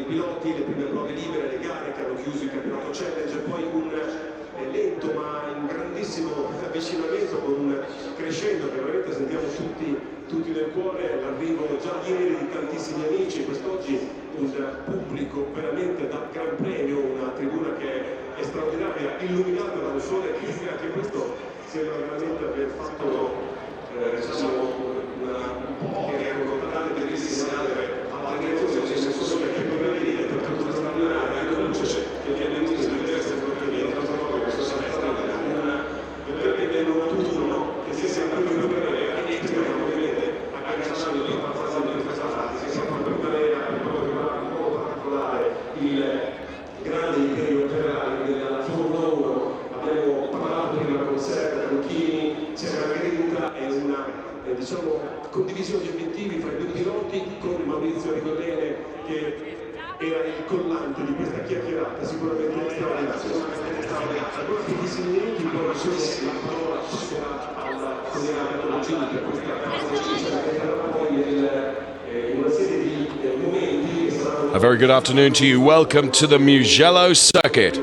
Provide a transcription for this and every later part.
i piloti, le prime prove libere, le gare che hanno chiuso il campionato challenge, poi un lento ma un grandissimo avvicinamento con un crescendo che veramente sentiamo tutti nel cuore, l'arrivo già ieri di tantissimi amici, quest'oggi un pubblico veramente da gran premio, una tribuna che è straordinaria, illuminata da un sole che anche questo sembra veramente aver fatto un totale bellissimo segnale alla direzione del sole che come vedete per tutta la straordinaria luce che viene in diverse fotografie, tra l'altro questo sarà veramente un autunno che si sembra più per e speriamo ovviamente agganciando di questa fase si sia proprio in maniera molto particolare il grande imperio Ferrari della Formula 1. Abbiamo parlato prima con Sergio, con Chini, c'è una grinta e una condivisione di obiettivi fra i due piloti con Maurizio Rigodere che era il collante di questa chiacchierata sicuramente straordinaria. Ancora pochissimi minuti, poi la parola passerà alla collega Mondiali per questa una serie di momenti che saranno. A very good afternoon to you. Welcome to the Mugello circuit,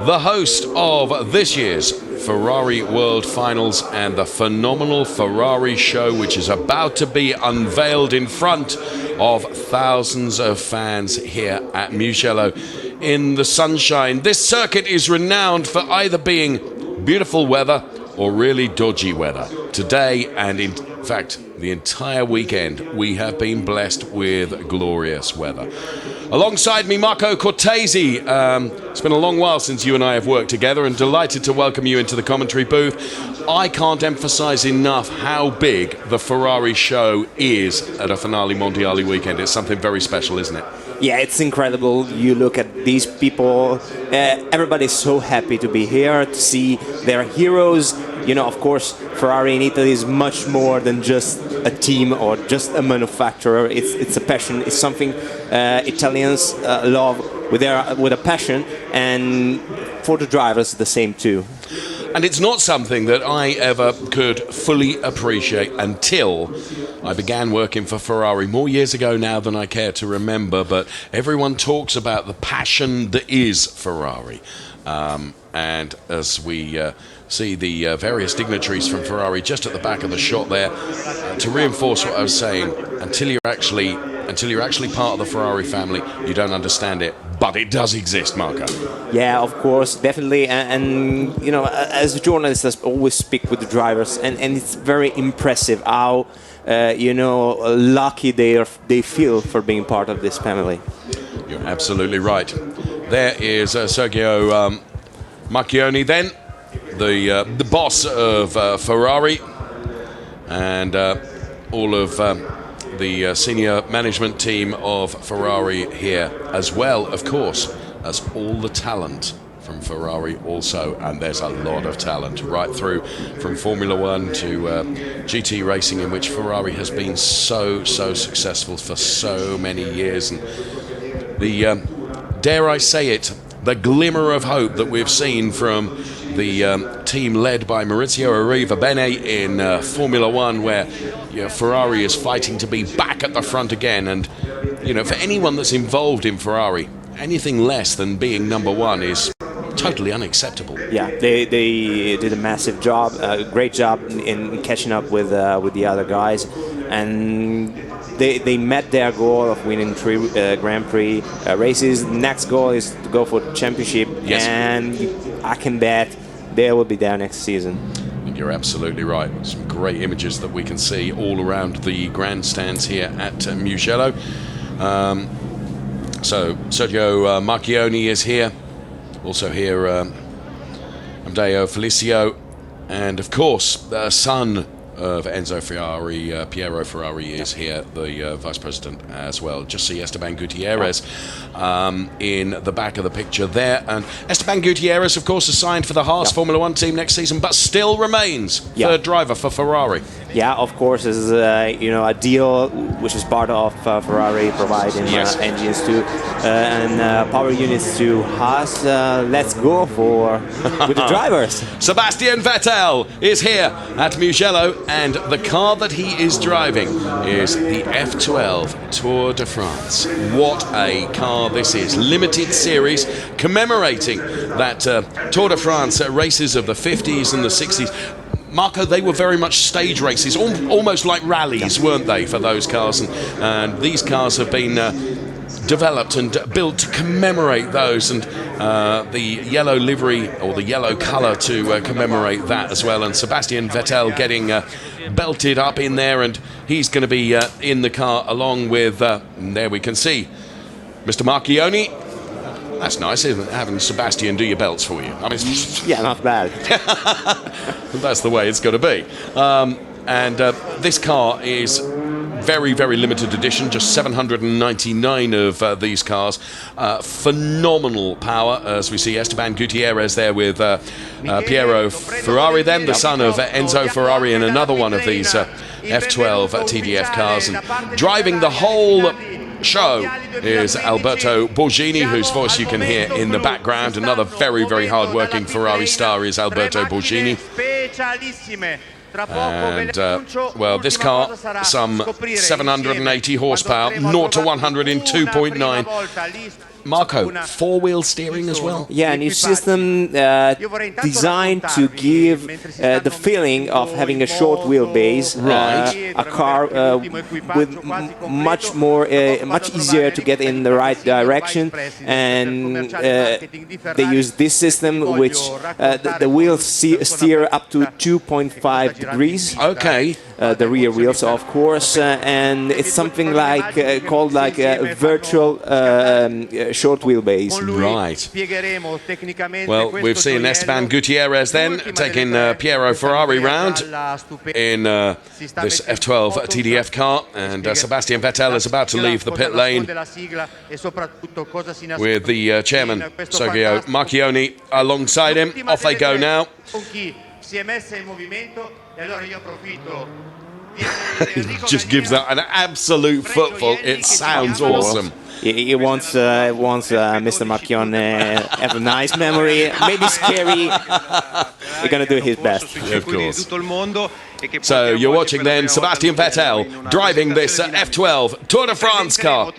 the host of this year's Ferrari World Finals and the phenomenal Ferrari show, which is about to be unveiled in front of thousands of fans here at Mugello in the sunshine. This circuit is renowned for either being beautiful weather or really dodgy weather. Today, and in fact the entire weekend, we have been blessed with glorious weather. Alongside me, Marco Cortese. It's been a long while since you and I have worked together, and delighted to welcome you into the commentary booth. I can't emphasize enough how big the Ferrari show is at a Finali Mondiali weekend. It's something very special, isn't it? Yeah, it's incredible. You look at these people, everybody's so happy to be here, to see their heroes. You know, of course, Ferrari in Italy is much more than just a team or just a manufacturer. It's a passion. It's something Italians love with a passion, and for the drivers the same too. And it's not something that I ever could fully appreciate until I began working for Ferrari more years ago now than I care to remember. But everyone talks about the passion that is Ferrari. And as we see the various dignitaries from Ferrari just at the back of the shot there, to reinforce what I was saying, until you're actually part of the Ferrari family, you don't understand it. But it does exist, Marco. Yeah, of course, definitely. And you know, as a journalist, I always speak with the drivers, and it's very impressive how lucky they feel for being part of this family. You're absolutely right. There is Sergio Marchionne, then the boss of Ferrari, and all of the senior management team of Ferrari here, as well, of course, as all the talent from Ferrari also. And there's a lot of talent right through from Formula One to GT racing, in which Ferrari has been so successful for so many years. And the dare I say it, the glimmer of hope that we've seen from the team led by Maurizio Arrivabene in Formula One, where Ferrari is fighting to be back at the front again. And for anyone that's involved in Ferrari, anything less than being number one is totally unacceptable. Yeah, they did a massive job, a great job in catching up with the other guys, and they met their goal of winning 3 Grand Prix races. Next goal is to go for the championship, yes. And I can bet they will be there next season. You're absolutely right. Some great images that we can see all around the grandstands here at Mugello. So Sergio Marchionne is here. Also here, Amedeo Felicio, and of course, the son of Enzo Ferrari, Piero Ferrari, is here, the vice president as well. Just see Esteban Gutierrez in the back of the picture there. And Esteban Gutierrez, of course, is signed for the Haas Formula One team next season, but still remains third driver for Ferrari. Yeah, of course, this is a deal which is part of Ferrari providing engines to and power units to Haas. Let's go with the drivers. Sebastian Vettel is here at Mugello. And the car that he is driving is the F12 Tour de France. What a car this is. Limited series commemorating that Tour de France races of the 50s and the 60s. Marco, they were very much stage races, almost like rallies, weren't they, for those cars? And these cars have been developed and built to commemorate those, and the yellow livery, or the yellow colour, to commemorate that as well. And Sebastian Vettel getting belted up in there, and he's going to be in the car along with, there we can see, Mr. Marchioni. That's nice, isn't it, having Sebastian do your belts for you? I mean, yeah, not bad. That's the way it's got to be. And this car is very, very limited edition, just 799 of these cars. Phenomenal power, as we see Esteban Gutierrez there with Piero Ferrari, then the son of Enzo Ferrari, and another one of these F12 TDF cars. And driving the whole show is Alberto Borghini, whose voice you can hear in the background. Another very, very hard-working Ferrari star is Alberto Borghini. And, well, this car, some 780 horsepower, 0 to 100 in 2.9. Marco, four-wheel steering as well? Yeah, a new system designed to give the feeling of having a short wheelbase, a car with much easier to get in the right direction, and they use this system which the wheels steer up to 2.5 degrees. Okay. The rear wheels, of course, and it's something like called like a virtual short wheelbase. Right. Well, we've seen Esteban Gutierrez then taking Piero Ferrari round in this F12 TDF car, and Sebastian Vettel is about to leave the pit lane with the chairman, Sergio Marchioni, alongside him. Off they go now. Just gives that an absolute footful. It sounds awesome. He wants Mr. Marchione have a nice memory, maybe scary. He's going to do his best. Of course. So you're watching then Sebastian Vettel driving this F12 Tour de France car.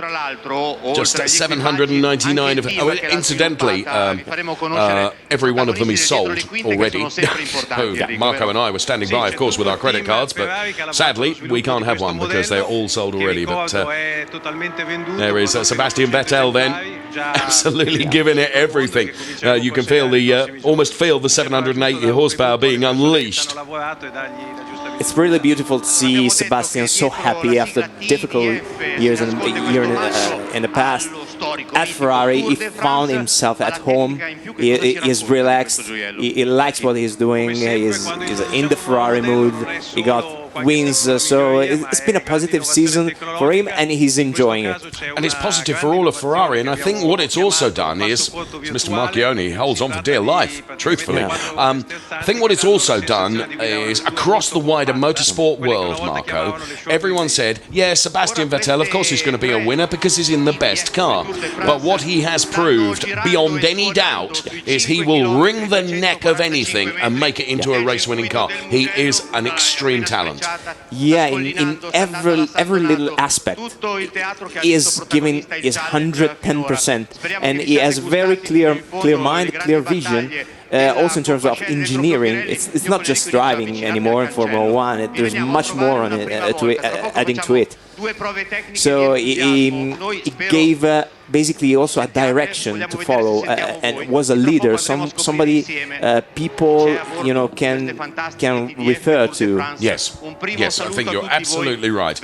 Just 799 of it. Oh, incidentally, every one of them is sold already. Marco and I were standing by, of course, with our credit cards, but sadly we can't have one because they're all sold already. But there is Sebastian Vettel then, absolutely giving it everything. You can feel almost feel the 780 horsepower being unleashed. It's really beautiful to see Sebastian so happy after difficult years in the past. At Ferrari, he found himself at home. He is relaxed. He likes what he's doing. He's in the Ferrari mood. He got wins, so it's been a positive season for him, and he's enjoying it. And it's positive for all of Ferrari, and I think what it's also done is, Mr. Marchioni holds on for dear life, truthfully. I think what it's also done is, across the wider motorsport world, Marco, everyone said, yeah, Sebastian Vettel, of course he's going to be a winner because he's in the best car. But what he has proved, beyond any doubt, is he will wring the neck of anything and make it into a race-winning car. He is an extreme talent. Yeah, in every little aspect, he is giving his 110%, and he has very clear mind, clear vision. Also in terms of engineering, it's not just driving anymore in Formula 1. There's much more on it, adding to it. So he gave basically also a direction to follow, and was a leader, somebody people can refer to. Yes, I think you're absolutely right.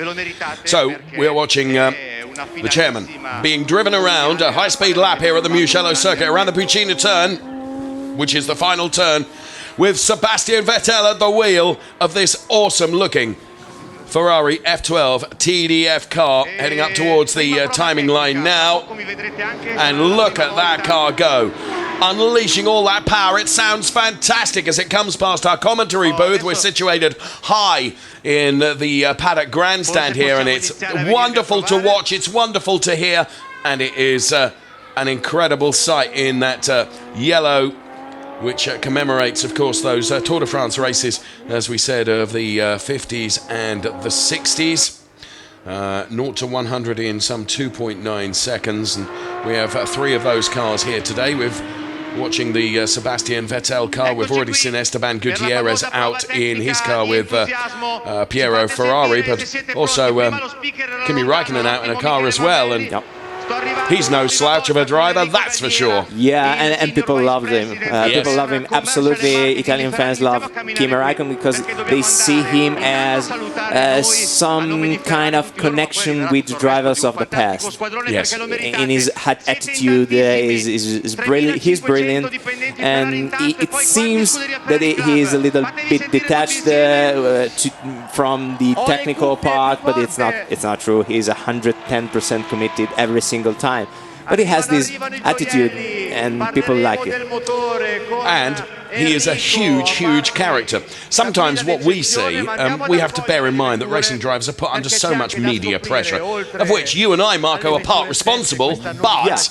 So we're watching the chairman being driven around a high-speed lap here at the Mugello circuit around the Puccina turn, which is the final turn, with Sebastian Vettel at the wheel of this awesome-looking Ferrari F12 TDF car, heading up towards the timing line now. And look at that car go, unleashing all that power. It sounds fantastic as it comes past our commentary booth. We're situated high in the paddock grandstand here, and it's wonderful to watch, it's wonderful to hear, and it is an incredible sight in that yellow which commemorates, of course, those Tour de France races, as we said, of the 50s and the 60s. 0 to 100 in some 2.9 seconds, and we have 3 of those cars here today. We've watching the Sebastian Vettel car. We've already seen Esteban Gutierrez out in his car with Piero Ferrari, but also Kimi Räikkönen out in a car as well, and he's no slouch of a driver, that's for sure. Yeah, and people love him. People love him, absolutely. Italian fans love Kimi Räikkönen because they see him as some kind of connection with drivers of the past. Yes. In his attitude, is brilliant. He's brilliant, and it seems that he is a little bit detached from the technical part, but it's not true. He's 110% committed every single time. But he has this attitude, and people like it. And he is a huge, huge character. Sometimes what we see, we have to bear in mind that racing drivers are put under so much media pressure, of which you and I, Marco, are part responsible. But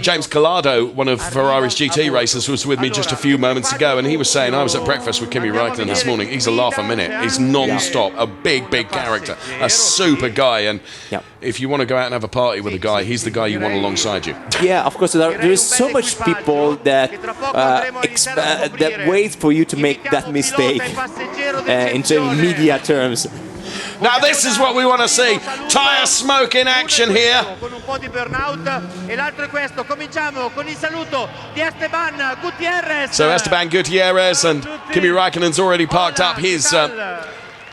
James Collado, one of Ferrari's GT racers, was with me just a few moments ago, and he was saying, I was at breakfast with Kimi Räikkönen this morning. He's a laugh a minute. He's non-stop, a big, big character, a super guy. And if you want to go out and have a party with a guy, he's the guy you want alongside you. Yeah, of course. There is so much people that that wait for you to make that mistake in media terms. Now this is what we want to see. Tire smoke in action here. So Esteban Gutierrez, and Kimi Räikkönen's already parked up his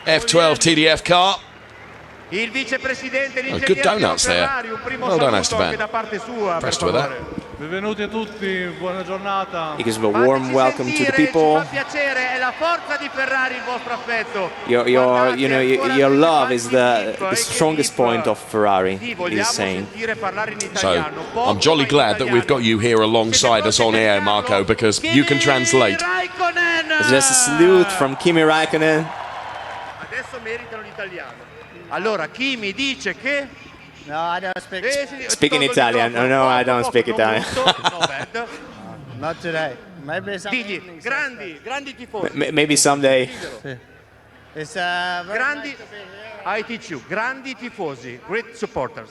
F12 TDF car. Oh, good donuts there. Well done, Esteban. Impressed with that. He gives a warm welcome to the people. Your love is the strongest point of Ferrari, he's saying. So I'm jolly glad that we've got you here alongside us on air, Marco, because you can translate. It's just a salute from Kimi Räikkönen. Allora, Kimi dice che... No, I don't speak in Italian. No, I don't speak Italian. Not today. Maybe some Digli, grandi tifosi. Maybe someday. It's Grandi, I teach you. Grandi tifosi, great supporters.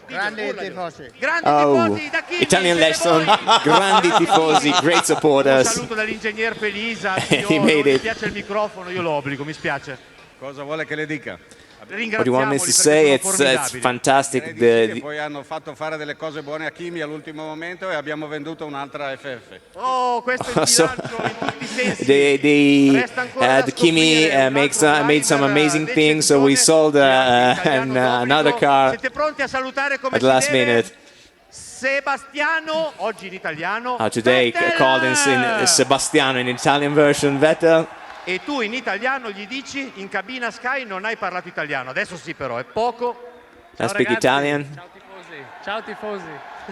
grandi tifosi. Grandi Oh, tifosi da Kimi. Italian lesson. Grandi tifosi, great supporters. Un saluto dall'ingegner Pelisa. He made Mi it. piace il microfono, io lo obbligo, mi spiace. Cosa vuole che le dica? What do you want me to say? It's fantastic. Poi hanno fatto fare delle cose buone a Kimi all'ultimo momento e abbiamo venduto un'altra FF. Oh, questo è il So, bilancio in tutti i sensi. the Kimi made some amazing things, so we sold another car Siete pronti a salutare come at the last minute. Sebastiano, oggi in italiano. Today Vettel! called in Sebastiano in Italian version, Vettel. E tu in italiano gli dici in cabina Sky non hai parlato italiano. Adesso sì, però è poco. I speak Italian. Ciao tifosi. Ciao tifosi.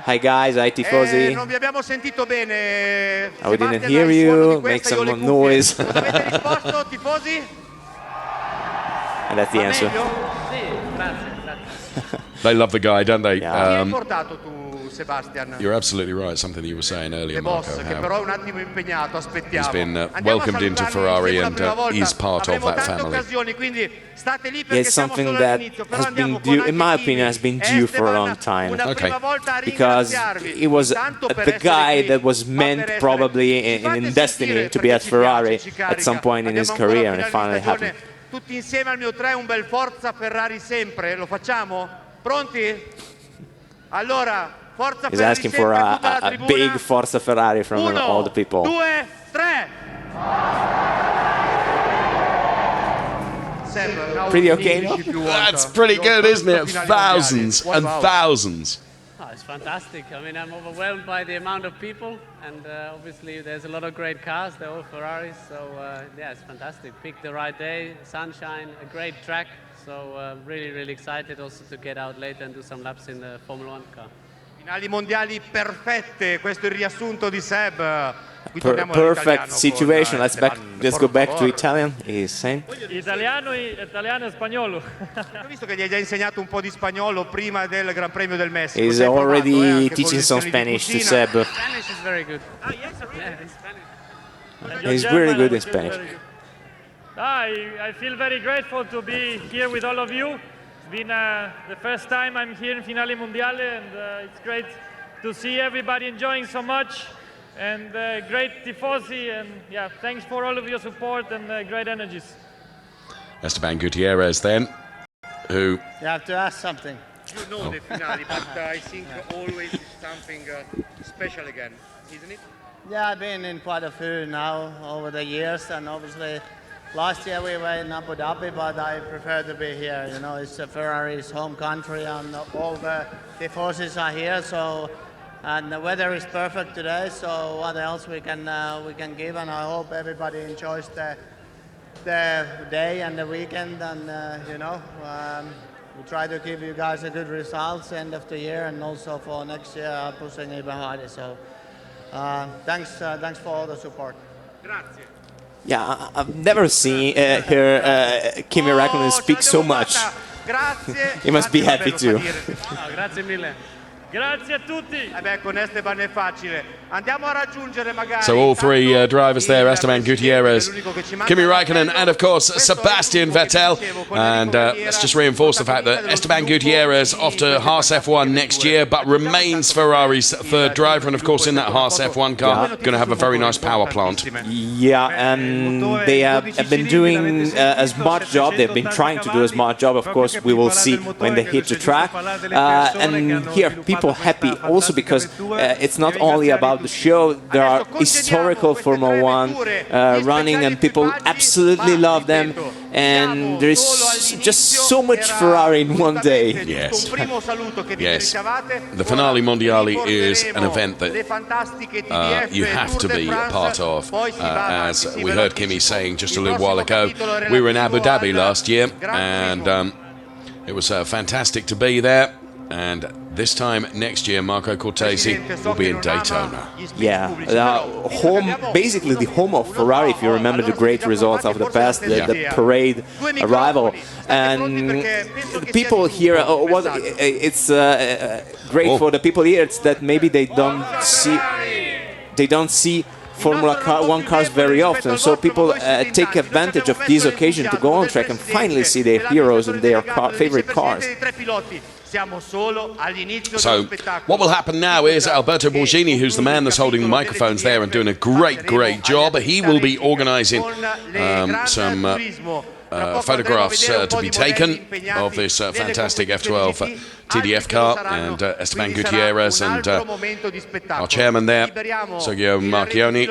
Hi guys, hi tifosi. Non vi abbiamo sentito bene. We didn't Sebastian, hear il suono you. di Make questa, io some le cuffie. noise. Cosa avete risposto, tifosi? And that's the Va answer. meglio? Sì, grazie. They love the guy, don't they? Chi hai portato tu, Sebastian? You're absolutely right. Something that you were saying earlier, The boss, Marco. che how però è un attimo impegnato, aspettiamo. He's been Andiamo a welcomed into salutarli Ferrari insieme and la prima volta. is part of Avremo that tante family. occasioni, quindi state lì Yeah, perché it's siamo something solo that all'inizio, però has andiamo been con due, in my anche opinion, has been due for a long Esteban, time. una Okay. prima volta a Because ringraziarvi, it was intanto per the essere guy qui, that was ma per meant essere- probably Ci fate in destiny sentire to be at perché ci Ferrari piace, ci carica. at some point in his Abbiamo ancora career, and it finali di finally stagione. happened. Tutti insieme al mio 3 un bel forza Ferrari sempre, lo facciamo? Pronti? Allora, forza He's Ferrari asking for sempre, tutta la a tribuna. big Forza Ferrari from all the people. 1, 2, 3. Pretty okay, no? That's pretty good, isn't it? Thousands and thousands. Oh, it's fantastic. I mean, I'm overwhelmed by the amount of people, and obviously there's a lot of great cars. They're all Ferraris, so yeah, it's fantastic. Picked the right day, sunshine, a great track. So really, really excited also to get out later and do some laps in the Formula 1 car. Finali mondiali perfette, questo è il riassunto di Seb. Qui torniamo Perfect all'italiano situation. con Let's go back to Italian. He's saying. Italiano e spagnolo. Ho visto che gli hai già insegnato un po' di spagnolo prima del Gran Premio del Messico. He's Sei provato, already anche con teaching some lezioni di Spanish to cucina. Seb. Spanish is very good. Ah, yes, really? Yeah, in Spanish. He's really good in Spanish. I feel very grateful to be here with all of you. It's been the first time I'm here in Finali Mondiale, and it's great to see everybody enjoying so much, and great tifosi, and yeah, thanks for all of your support and great energies. Esteban Gutierrez then, who You have to ask something. You know the Finali, but I think always it's something special again, isn't it? Yeah, I've been in quite a few now over the years, and obviously last year we were in Abu Dhabi, but I prefer to be here. You know, it's Ferrari's home country, and all the tifosis are here. So, and the weather is perfect today. So, what else we can give? And I hope everybody enjoys the day and the weekend. And we try to give you guys a good results end of the year, and also for next year pushing even harder. So, thanks for all the support. Grazie. Yeah, I've never seen Kimi Räikkönen speak so much. Grazie. He must be happy too. No, grazie mille. Grazie a tutti. Con Esteban è facile. Andiamo a raggiungere magari. So all three drivers there, Esteban Gutierrez, Kimi Räikkönen, and of course Sebastian Vettel. And let's just reinforce the fact that Esteban Gutierrez off to Haas F1 next year, but remains Ferrari's third driver. And of course in that Haas F1 car, going to have a very nice power plant. Yeah, and they have been doing as much job. They've been trying to do as much job. Of course, we will see when they hit the track. And here, people happy also because it's not only about the show. There are historical Formula 1 running, and people absolutely love them. And there is just so much Ferrari in one day. Yes. Yes. The Finali Mondiali is an event that you have to be a part of. As we heard Kimi saying just a little while ago, we were in Abu Dhabi last year, and it was fantastic to be there. And this time next year, Marco Cortesi will be in Daytona. Yeah, basically the home of Ferrari, if you remember the great results of the past, the parade arrival. And the people here, it's great for the people here, it's that maybe they don't see Formula 1 cars very often, so people take advantage of this occasion to go on track and finally see their heroes and their favorite cars. So what will happen now is Alberto Borghini, who's the man that's holding the microphones there and doing a great job, he will be organising some photographs to be taken of this fantastic F12 TDF car, and Esteban Gutierrez and our chairman there, Sergio Marchionne,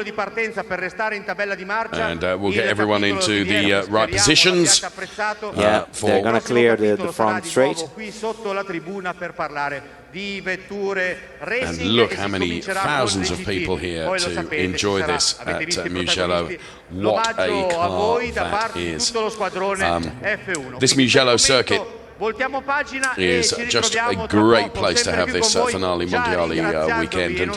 and we'll get everyone into the right positions. Yeah, they're going to clear the front straight. And look how many thousands of people here to enjoy this at Mugello. What a car that is. This Mugello circuit is just a great place to have this Finali Mondiali weekend, and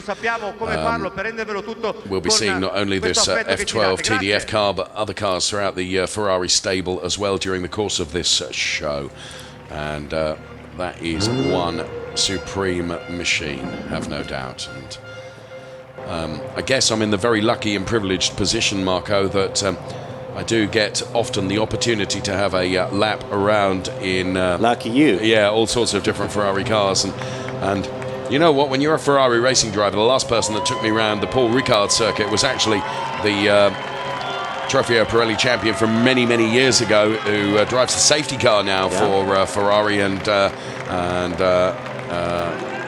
we'll be seeing not only this F12 TDF car but other cars throughout the Ferrari stable as well during the course of this show, and that is one supreme machine, have no doubt. And I guess I'm in the very lucky and privileged position, Marco, that I do get often the opportunity to have a lap around in... lucky you. Yeah, all sorts of different Ferrari cars. And you know what, when you're a Ferrari racing driver, the last person that took me around the Paul Ricard circuit was actually the Trofeo Pirelli champion from many years ago, who drives the safety car now for Ferrari. And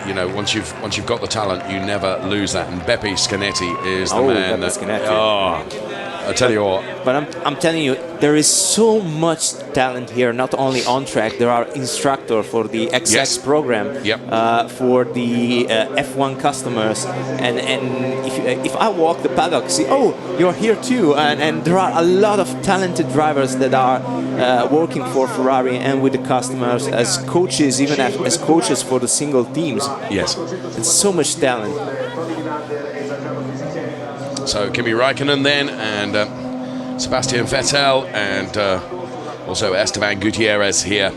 you know, once you've got the talent, you never lose that. And Beppe Scanetti is the man. Beppe Scanetti. I tell you what. But I'm telling you, there is so much talent here, not only on track. There are instructors for the XX program, for the F1 customers. And if I walk the paddock, see, oh, you're here too. And there are a lot of talented drivers that are working for Ferrari and with the customers as coaches, even as coaches for the single teams. Yes. It's so much talent. So Kimi Räikkönen then, and Sebastian Vettel, and also Esteban Gutierrez here.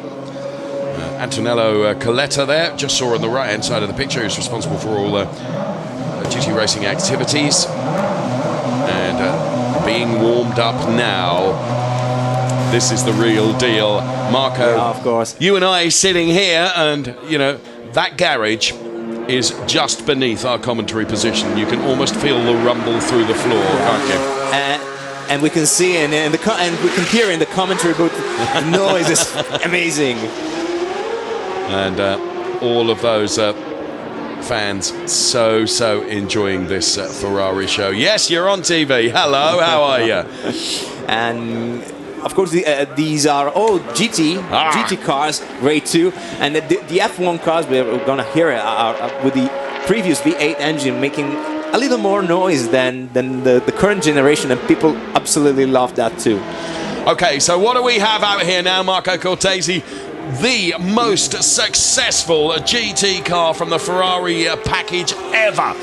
Antonello Coletta there, just saw on the right-hand side of the picture, who's responsible for all GT racing activities. And being warmed up now. This is the real deal. Marco, yeah, of course. You and I sitting here, and, you know, that garage is just beneath our commentary position. You can almost feel the rumble through the floor, can't you? And we can see and we can hear in the commentary booth the noise is amazing. And all of those fans so enjoying this Ferrari show. Yes, you're on TV. Hello, how are you? And of course, these are all GT cars, great too. And the F1 cars, we're going to hear it, are with the previous V8 engine making a little more noise than the current generation, and people absolutely love that too. Okay, so what do we have out here now, Marco Cortesi? The most successful GT car from the Ferrari package ever.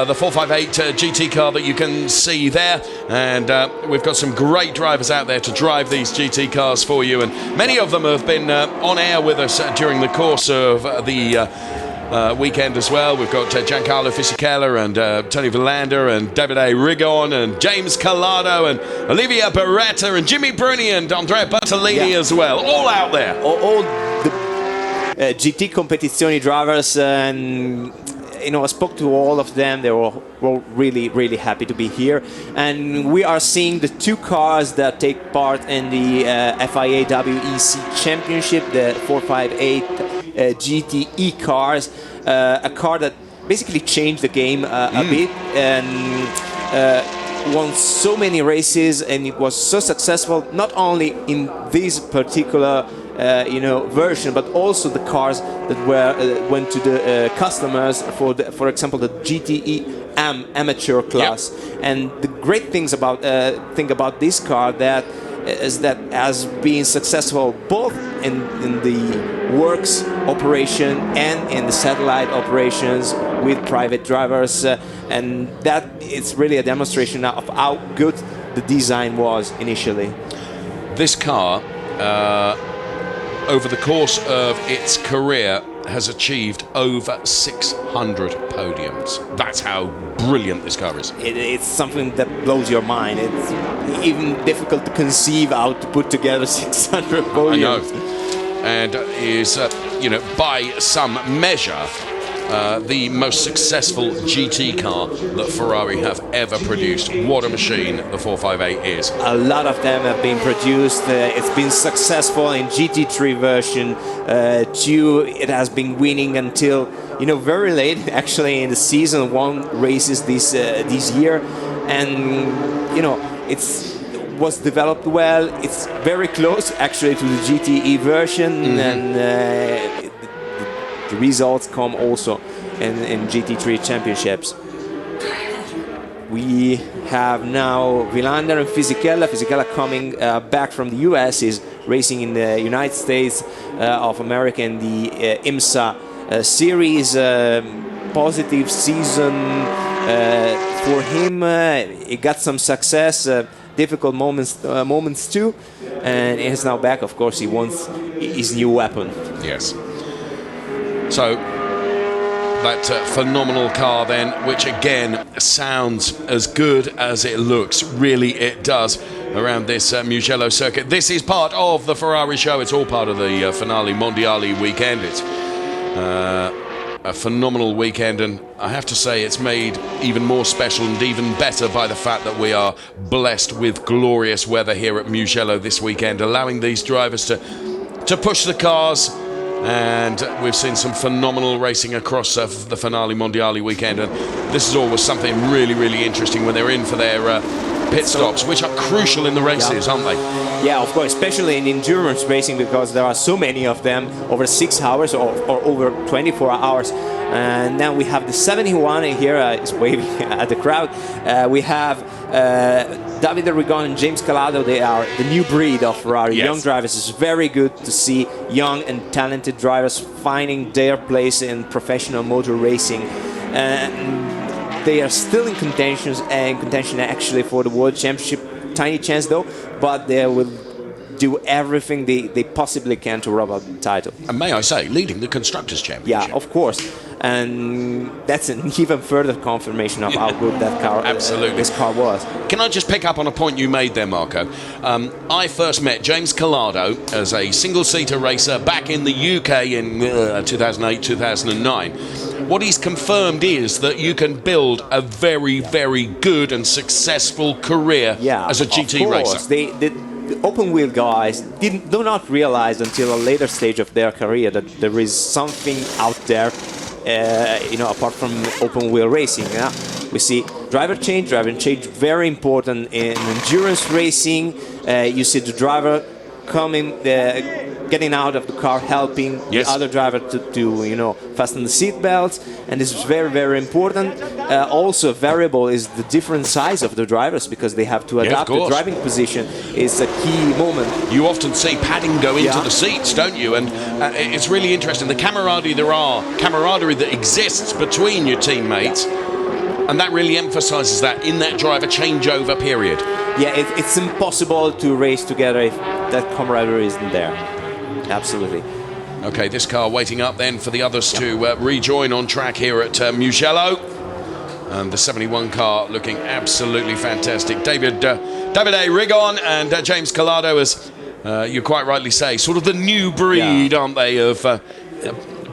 The 458 GT car that you can see there. And we've got some great drivers out there to drive these GT cars for you. And many of them have been on air with us during the course of the weekend as well. We've got Giancarlo Fisichella and Tony Villander and Davide Rigon and James Collado and Olivia Beretta and Jimmy Bruni and Andrea Bertolini as well. All out there. All the GT competizioni drivers, and you know, I spoke to all of them. They were really happy to be here. And we are seeing the two cars that take part in the FIA WEC Championship, the 458 GTE cars, a car that basically changed the game a bit and won so many races, and it was so successful not only in this particular version, but also the cars that went to the customers for example, the GTE amateur class. And the great things about thing about this car is that has been successful both in the works operation and in the satellite operations with private drivers, and that it's really a demonstration of how good the design was initially. This car, over the course of its career, has achieved over 600 podiums. That's how brilliant this car is. It's something that blows your mind. It's even difficult to conceive how to put together 600 podiums. I know. And is, by some measure, the most successful GT car that Ferrari have ever produced. What a machine the 458 is. A lot of them have been produced. It's been successful in GT3 version 2. It has been winning until very late, actually, in the season. Won races this year, and was developed well. It's very close, actually, to the GTE version, and the results come also in GT3 championships. We have now Villander and Fisichella. Fisichella coming back from the US, is racing in the United States of America in the IMSA series. Positive season for him. He got some success, difficult moments too, and he's now back. Of course, he wants his new weapon. Yes. So that phenomenal car then, which again sounds as good as it looks. Really, it does, around this Mugello circuit. This is part of the Ferrari show. It's all part of the Finali Mondiali weekend. It's a phenomenal weekend, and I have to say it's made even more special and even better by the fact that we are blessed with glorious weather here at Mugello this weekend, allowing these drivers to push the cars. And we've seen some phenomenal racing across the Finali Mondiali weekend, and this is always something really interesting when they're in for their pit stops, which are crucial in the races, aren't they? Yeah, of course, especially in endurance racing, because there are so many of them, over 6 hours or over 24 hours. And then we have the 71 here, is waving at the crowd. We have Davide Rigon and James Calado. They are the new breed of Ferrari, young drivers. It's very good to see young and talented drivers finding their place in professional motor racing. They are still in contention actually for the World Championship. Tiny chance though, but they will do everything they possibly can to rob out the title. And may I say, leading the Constructors' Championship. Yeah, of course. And that's an even further confirmation of how good that car, this car was. Can I just pick up on a point you made there, Marco? I first met James Calado as a single-seater racer back in the UK in 2008, 2009. What he's confirmed is that you can build a very, very good and successful career as a GT racer. The open-wheel guys do not realize until a later stage of their career that there is something out there, apart from open-wheel racing. We see driver change, very important in endurance racing. You see the driver coming, getting out of the car, helping the other driver to fasten the seat belts, and this is very, very important. Also, a variable is the different size of the drivers, because they have to adapt. The driving position is a key moment. You often see padding go into the seats, don't you? And it's really interesting. The camaraderie that exists between your teammates, and that really emphasises that in that driver changeover period. Yeah, it's impossible to race together if that camaraderie isn't there. Absolutely. Okay, this car waiting up then for the others to rejoin on track here at Mugello. And the 71 car looking absolutely fantastic. Davide Rigon and James Calado, as you quite rightly say, sort of the new breed, aren't they, of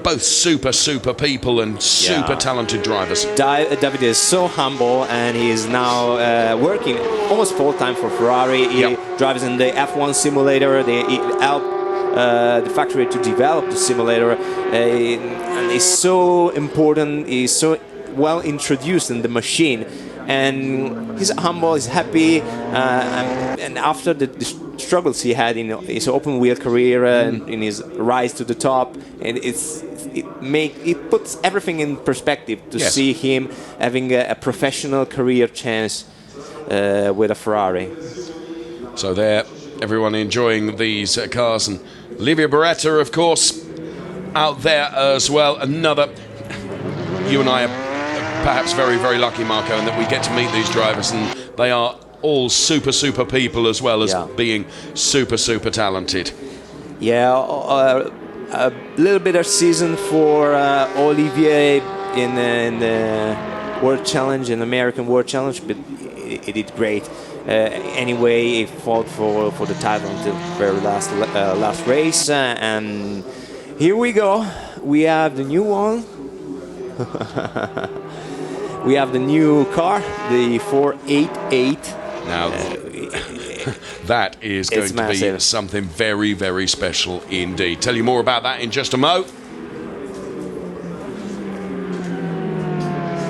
both super people and super talented drivers. Davide is so humble, and he is now working almost full-time for Ferrari. He drives in the F1 simulator. They help the factory to develop the simulator, and he's so important. He's so well introduced in the machine, and he's humble, he's happy, and after the struggles he had in his open wheel career and in his rise to the top, and it puts everything in perspective to see him having a professional career chance with a Ferrari. So there, everyone enjoying these cars, and Livia Beretta, of course, out there as well. Another, you and I are perhaps very, very lucky, Marco, in that we get to meet these drivers, and they are all super people as well as being super talented. Yeah, a little bit of season for Olivier in the World Challenge, in American World Challenge, but he did great. Anyway, he fought for the title until the very last race, and here we go. We have the new one. We have the new car, the 488. Now, that is going to be something very, very special indeed. Tell you more about that in just a mo.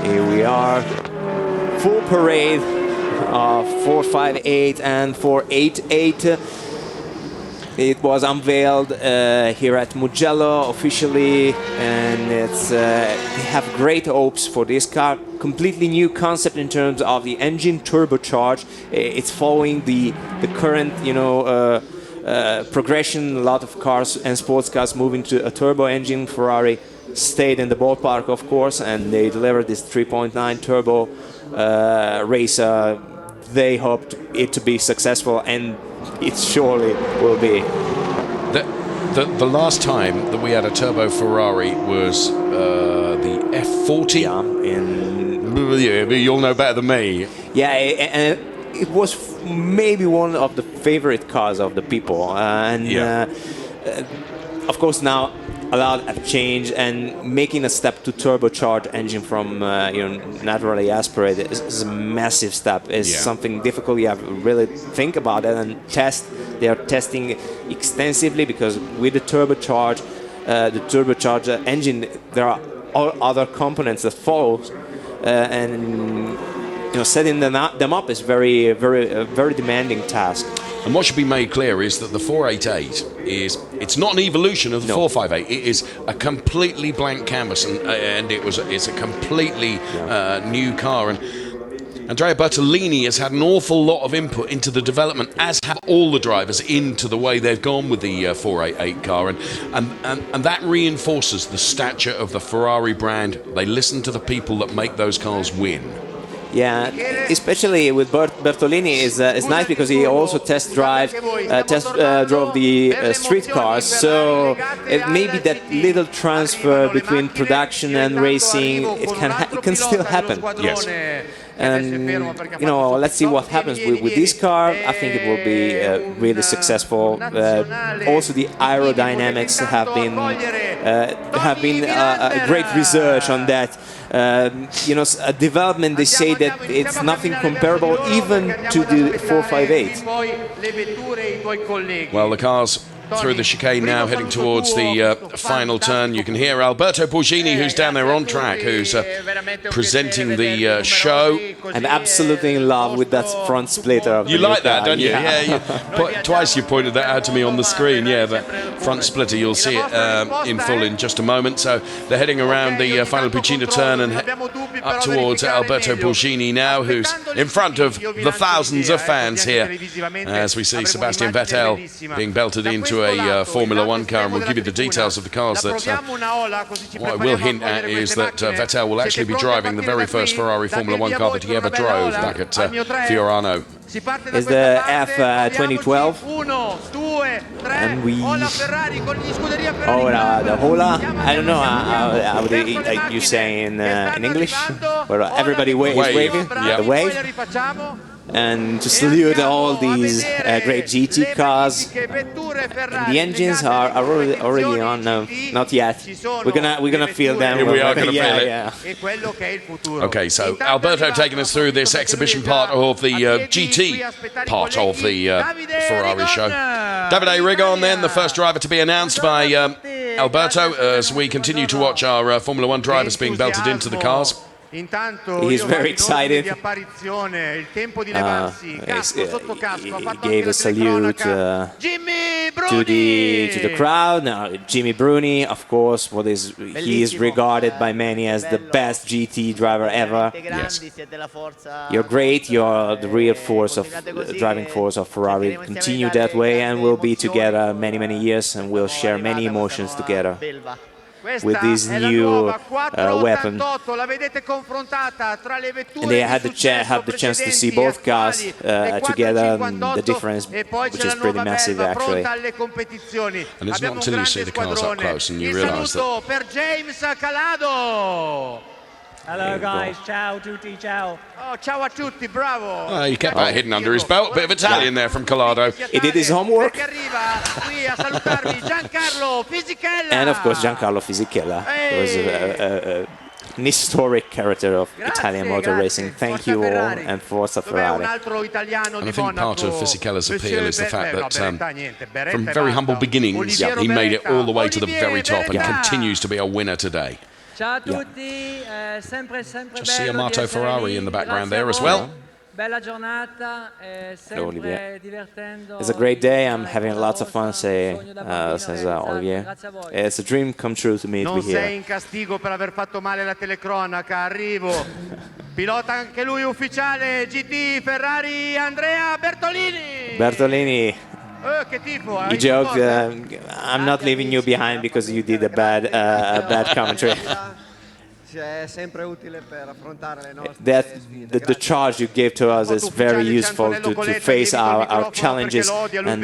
Here we are, full parade of 458 and 488. It was unveiled here at Mugello officially, and it's we have great hopes for this car. Completely new concept in terms of the engine turbocharge. It's following the current progression. A lot of cars and sports cars moving to a turbo engine. Ferrari stayed in the ballpark, of course, and they delivered this 3.9 turbo race. They hoped it to be successful, and it surely will be. The last time that we had a turbo Ferrari was the F40. You'll know better than me. Yeah, and it was maybe one of the favorite cars of the people. Of course, now a lot have changed, and making a step to turbocharged engine from naturally aspirated is a massive step. It's something difficult. You have to really think about it and test. They are testing extensively, because with the turbocharged engine, there are all other components that follow, and setting them up is very demanding task. And what should be made clear is that the 488 it's not an evolution of the 458. It is a completely blank canvas, and it's a completely new car. And Andrea Bertolini has had an awful lot of input into the development, as have all the drivers, into the way they've gone with the 488 car, and that reinforces the stature of the Ferrari brand. They listen to the people that make those cars win. Yeah, especially with Bertolini is nice because he also drove the street cars, so maybe that little transfer between production and racing it can still happen. Yes. And let's see what happens with this car. I think it will be really successful. Also, the aerodynamics have been a great research on that. A development. They say that it's nothing comparable even to the 458. Well, the cars through the chicane now, heading towards the final turn. You can hear Alberto Borghini, who's down there on track, who's presenting the show. I'm absolutely in love with that front splitter. You like that, don't you? Yeah. Twice you pointed that out to me on the screen. Yeah, the front splitter. You'll see it in full in just a moment. So they're heading around the final Puccina turn and up towards Alberto Borghini now, who's in front of the thousands of fans here, as we see Sebastian Vettel being belted into a Formula One car, and we'll give you the details of the cars. That what I will hint at is that Vettel will actually be driving the very first Ferrari Formula One car that he ever drove back at Fiorano. Is the F2012, and we the Hola. I don't know how you say in English, where everybody is waving the wave. And to salute all these great GT cars. And the engines are already on. No, not yet. We're gonna feel them. We are gonna feel it. Yeah. Okay, so Alberto taking us through this exhibition part of the GT part of the Ferrari show. Davide Rigon, then the first driver to be announced by Alberto, as we continue to watch our Formula One drivers being belted into the cars. He's very excited. He gave a salute to the crowd. Now, Jimmy Bruni, of course, he is regarded by many as the best GT driver ever. Yes. You're great. You're the real driving force of Ferrari. Continue that way, and we'll be together many years, and we'll share many emotions together with this new weapon. And they had the chance to see both cars together, and the difference, which is pretty massive actually. And it's not until you see the cars up close and you realise that. Hello guys, ciao tutti, ciao. Oh, ciao a tutti, bravo. He kept that hidden under his belt. Bit of Italian there from Collado. He did his homework. And of course Giancarlo Fisichella was an historic character of Italian motor racing. Thank you all, and Forza Ferrari. And I think part of Fisichella's appeal is the fact that from very humble beginnings, he made it all the way to the very top and continues to be a winner today. Ciao a tutti, sempre Just see Amato Ferrari in the background there as well. Bella giornata, sempre divertendo. It's a great day. I'm having lots of fun, says Olivier. It's a dream come true to me to be Non sei here. in castigo per aver fatto male la telecronaca, arrivo. Pilota anche lui ufficiale GT Ferrari, Andrea Bertolini. Bertolini, Che tifo, you joked, I'm not leaving you behind because you did a bad commentary. That the charge you gave to us is very useful to face our challenges. And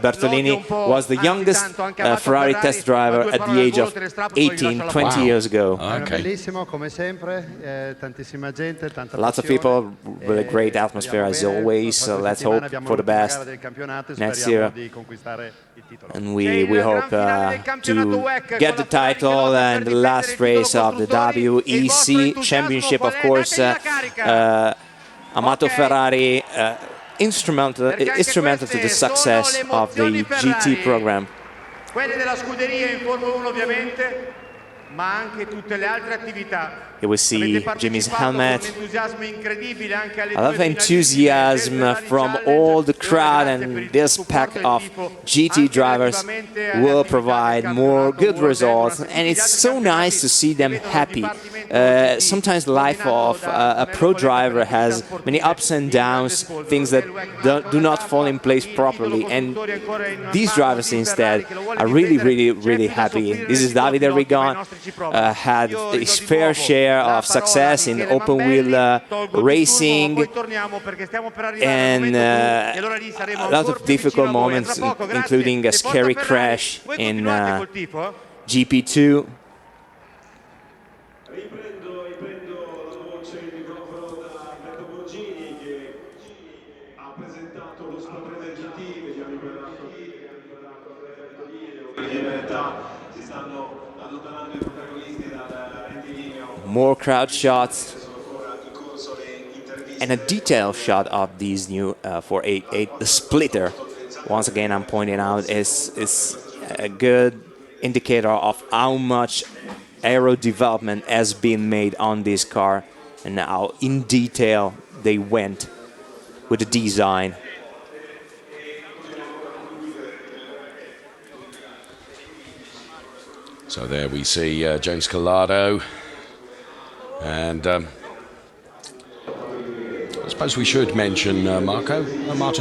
Bertolini was the youngest Ferrari test driver at the age of 18, 20 years ago. Okay. Lots of people, really great atmosphere as always. So let's hope for the best next year. And we hope to get the title and the last race of the WEC Championship, of course. Amato Ferrari instrumental to the success of the GT program. Quelli della Scuderia in Formula 1 ovviamente. ma anche tutte le altre attività. Here we see Avete Jimmy's partecipato con helmet. entusiasmo incredibile anche alle A lot of due enthusiasm finalissime from Ferrari all the Challenge. crowd, Grazie per and il this supporto pack del of tifo, GT anche drivers relativamente alle will attività del provide more campionato good World results, Endurance. and it's so nice to see them Vedono il happy. Dipartimento GT Sometimes the life of a pro driver has many ups and downs, things that do not fall in place properly, and these drivers instead are really happy. This is Davide Rigon, had his fair share of success in open wheel racing, and a lot of difficult moments, including a scary crash in GP2. Riprendo la voce e il microfono da Alberto Borgini che ha presentato lo squadrone del GT. Vediamo in realtà si stanno allontanando i protagonisti dal rettilineo. More crowd shots and a detailed shot of these new 488. The splitter, once again I'm pointing out, is a good indicator of how much aero development has been made on this car and how in detail they went with the design. So there we see James Collado, and I suppose we should mention Marco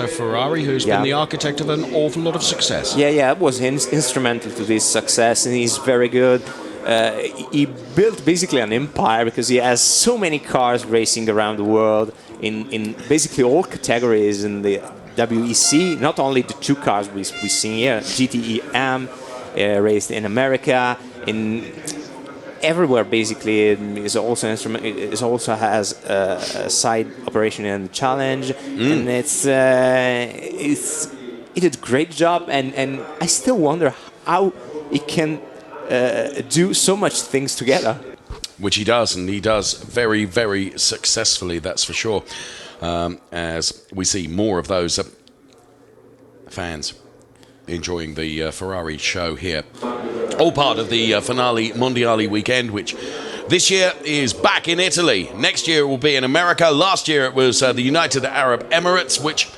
Ferrari, who's been the architect of an awful lot of success. Yeah, it was instrumental to this success, and he's very good. He built basically an empire because he has so many cars racing around the world in basically all categories in the WEC, not only the two cars we see here, GTE-M, raced in America, in everywhere basically. It also has a side operation in the Challenge, and he did a great job, and I still wonder how he can do so much things together. Which he does, and he does very successfully, that's for sure. As we see more of those fans enjoying the Ferrari show here. All part of the Finali Mondiali weekend, which this year is back in Italy. Next year it will be in America. Last year it was the United Arab Emirates, which,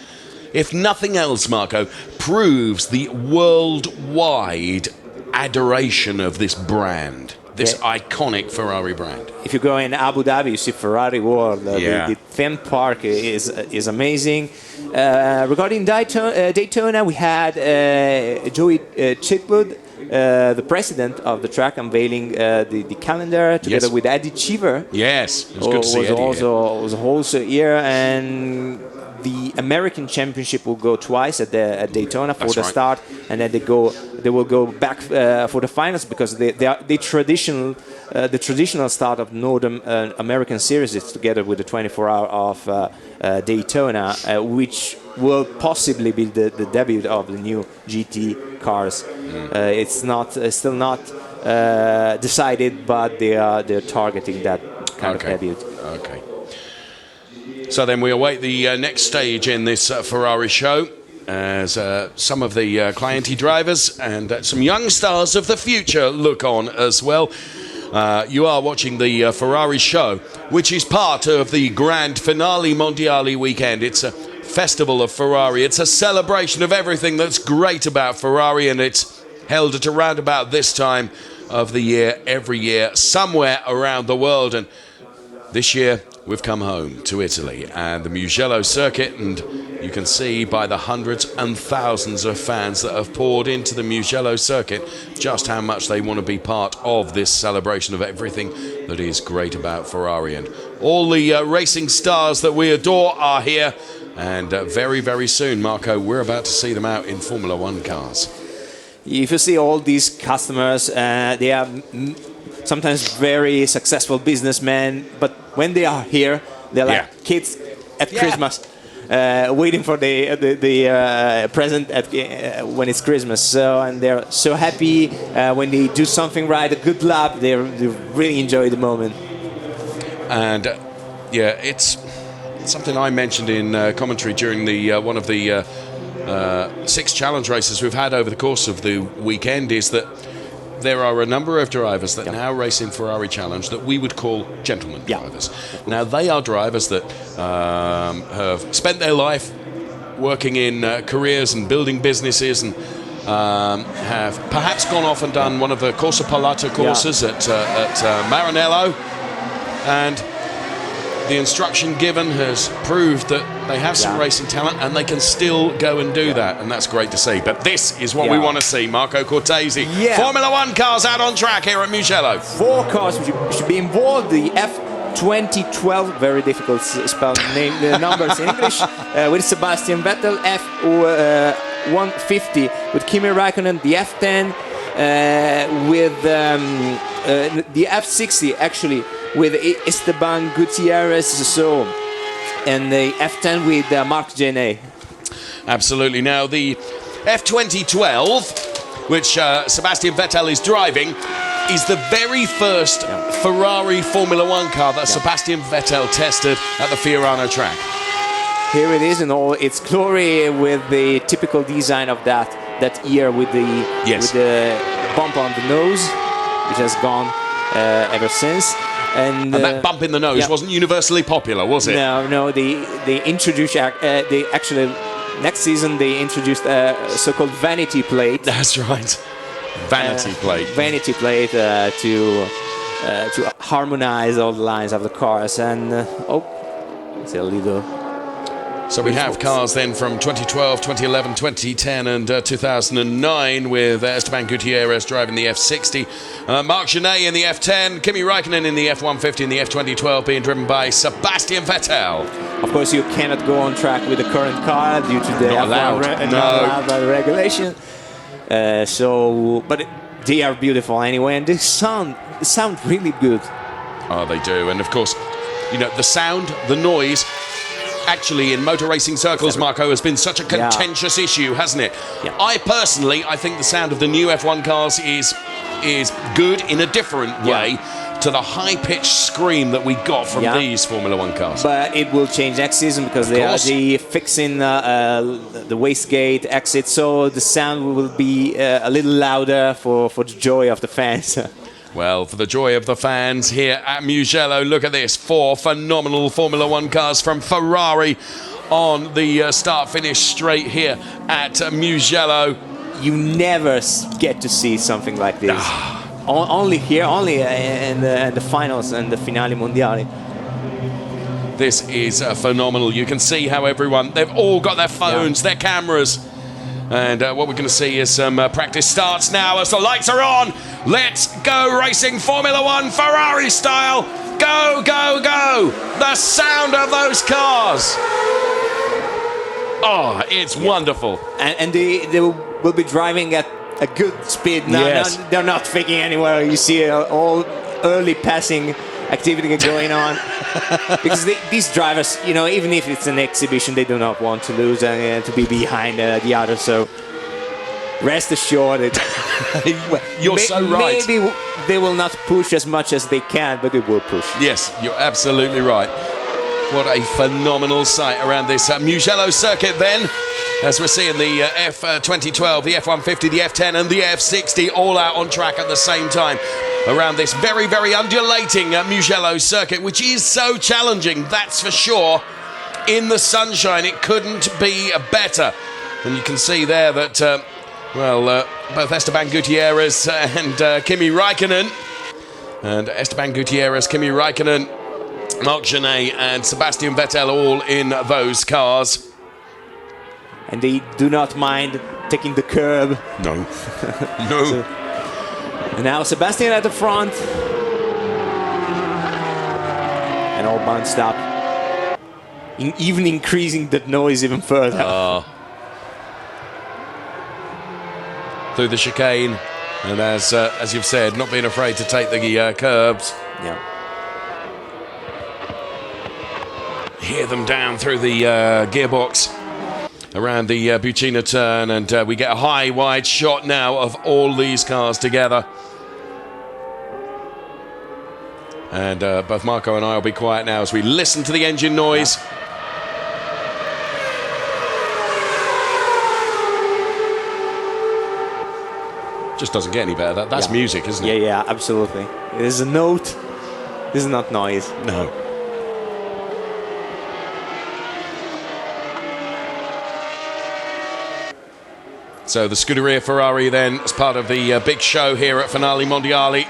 if nothing else, Marco, proves the worldwide adoration of this brand, this iconic Ferrari brand. If you go in Abu Dhabi, you see Ferrari World. The theme park is amazing. Regarding Daytona, we had Joey Chitwood, the president of the track, unveiling the calendar together with Eddie Cheever. Yes, it was good to see Eddie. Was also here, and the American Championship will go twice at Daytona for the start, and then they will go back for the finals, because the traditional start of Northern American Series is together with the 24-hour of Daytona, which will possibly be the debut of the new GT cars. It's still not decided, but they're targeting that kind of debut. Okay. So then we await the next stage in this Ferrari show, as some of the Clienti drivers and some young stars of the future look on as well. You are watching the Ferrari show, which is part of the Grand Finali Mondiali weekend. It's a festival of Ferrari. It's a celebration of everything that's great about Ferrari, and it's held at around about this time of the year, every year, somewhere around the world. And this year, we've come home to Italy and the Mugello circuit, and you can see by the hundreds and thousands of fans that have poured into the Mugello circuit just how much they want to be part of this celebration of everything that is great about Ferrari. And all the racing stars that we adore are here, and very soon, Marco, we're about to see them out in Formula One cars. If you see all these customers, they are sometimes very successful businessmen, but when they are here, they're like kids at Christmas, waiting for the present when it's Christmas. So, and they're so happy when they do something right, a good lap. They really enjoy the moment. And it's something I mentioned in commentary during the one of the 6 challenge races we've had over the course of the weekend, is that there are a number of drivers that now race in Ferrari Challenge that we would call gentleman drivers. Now, they are drivers that have spent their life working in careers and building businesses, and have perhaps gone off and done one of the Corsa Palata courses at Maranello, and the instruction given has proved that they have some racing talent and they can still go and do that, and that's great to see. But this is what we want to see. Marco Cortese, Formula One cars out on track here at Mugello. 4 cars should be involved. The F2012, very difficult to spell the numbers in English, with Sebastian Vettel. F150 with Kimi Räikkönen. The F10 with the F60 actually with Esteban Gutierrez, and the F10 with Marc Genet. Absolutely. Now the F2012, which Sebastian Vettel is driving, is the very first Ferrari Formula One car that Sebastian Vettel tested at the Fiorano track. Here it is in all its glory, with the typical design of that year with the bump on the nose, which has gone ever since. And that bump in the nose wasn't universally popular, was it? No. They introduced actually next season they introduced a so-called vanity plate. That's right, vanity plate. Vanity plate to harmonize all the lines of the cars, and it's a little. So we have cars then from 2012, 2011, 2010 and 2009, with Esteban Gutierrez driving the F60, Marc Genet in the F10, Kimi Räikkönen in the F150, and the F2012 being driven by Sebastian Vettel. Of course, you cannot go on track with the current car due to the not allowed by the regulation. But they are beautiful anyway, and they sound really good. Oh, they do. And of course, you know, the sound, the noise, actually in motor racing circles, Marco, has been such a contentious issue, hasn't it? I think the sound of the new F1 cars is good in a different way to the high-pitched scream that we got from these Formula One cars. But it will change next season, because they are fixing the wastegate exit, so the sound will be a little louder for the joy of the fans. Well, for the joy of the fans here at Mugello, look at this. 4 phenomenal Formula One cars from Ferrari on the start-finish straight here at Mugello. You never get to see something like this. Only here, only in the finals and the Finali Mondiali. This is phenomenal. You can see how they've all got their phones, their cameras. And what we're going to see is some practice starts now as the lights are on. Let's go racing Formula One Ferrari style. Go, go, go. The sound of those cars. Oh, it's wonderful. And they will be driving at a good speed. They're not faking anywhere. You see all early passing activity going on. Because these drivers, you know, even if it's an exhibition, they do not want to lose and to be behind the others. So rest assured, you're so right. Maybe they will not push as much as they can, but they will push. Yes, you're absolutely right. What a phenomenal sight around this Mugello circuit then, as we're seeing the F2012, the F150, the F10 and the F60 all out on track at the same time around this very, very undulating Mugello circuit, which is so challenging, that's for sure. In the sunshine, it couldn't be better. And you can see there that, both Esteban Gutierrez and Kimi Räikkönen, and Esteban Gutierrez, Kimi Räikkönen, Marc Genet and Sebastian Vettel all in those cars. And they do not mind taking the curb. No. No. So, and now Sebastian at the front. And all bounced up. Even increasing that noise even further. Through the chicane. And as you've said, not being afraid to take the curbs. Yeah. Hear them down through the gearbox around the Bucina turn, and we get a high wide shot now of all these cars together. And both Marco and I will be quiet now as we listen to the engine noise. Just doesn't get any better. That's Yeah. music, isn't Yeah, it? yeah, absolutely. It is a note. This is not noise. No. So the Scuderia Ferrari then, as part of the big show here at Finali Mondiali.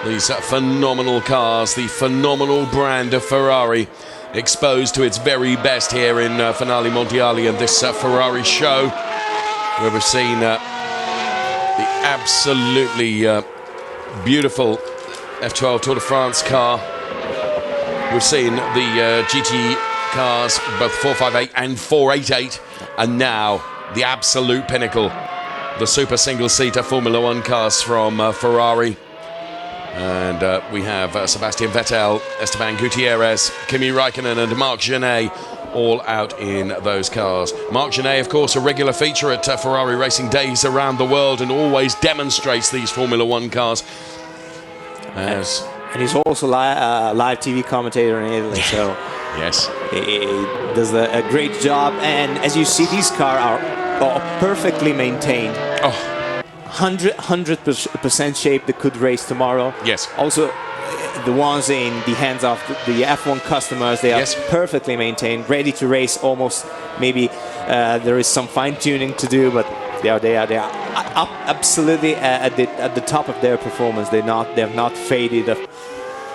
These phenomenal cars, the phenomenal brand of Ferrari, exposed to its very best here in Finali Mondiali and this Ferrari show, where we've seen the absolutely beautiful F12 Tour de France car. We've seen the GT cars, both 458 and 488, and now the absolute pinnacle, the super single-seater Formula One cars from Ferrari. And we have Sebastian Vettel, Esteban Gutierrez, Kimi Raikkonen and Marc Genet all out in those cars. Marc Genet, of course, a regular feature at Ferrari Racing Days around the world and always demonstrates these Formula One cars. And he's also a live TV commentator in Italy, so yes, he does a great job. And as you see, these cars are perfectly maintained. Oh. 100% shape that could race tomorrow. Yes. Also, the ones in the hands of the F1 customers, they are perfectly maintained, ready to race almost. Maybe there is some fine-tuning to do, but they are up absolutely at the top of their performance. They have not faded.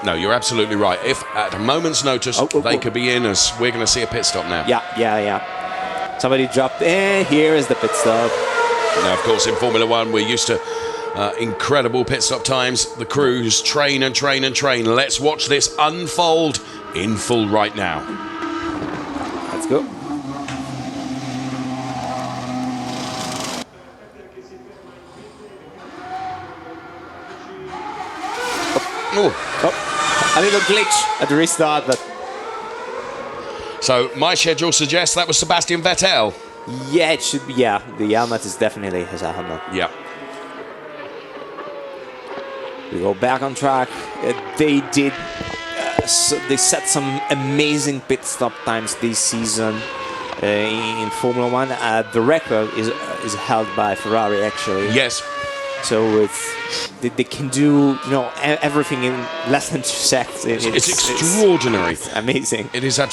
No, you're absolutely right. If at a moment's notice they could be in, as we're going to see a pit stop now. Yeah. Somebody dropped in. Here is the pit stop. Now, of course, in Formula One, we're used to incredible pit stop times. The crews train and train and train. Let's watch this unfold in full right now. Let's go. A little glitch at the restart, but... So my schedule suggests that was Sebastian Vettel. Yeah, it should be. Yeah, the helmet is definitely his helmet. Yeah. We go back on track. They did. They set some amazing pit stop times this season in Formula One. The record is held by Ferrari, actually. Yes. So they can do everything in less than 2 seconds. It's extraordinary. It's amazing. It is, and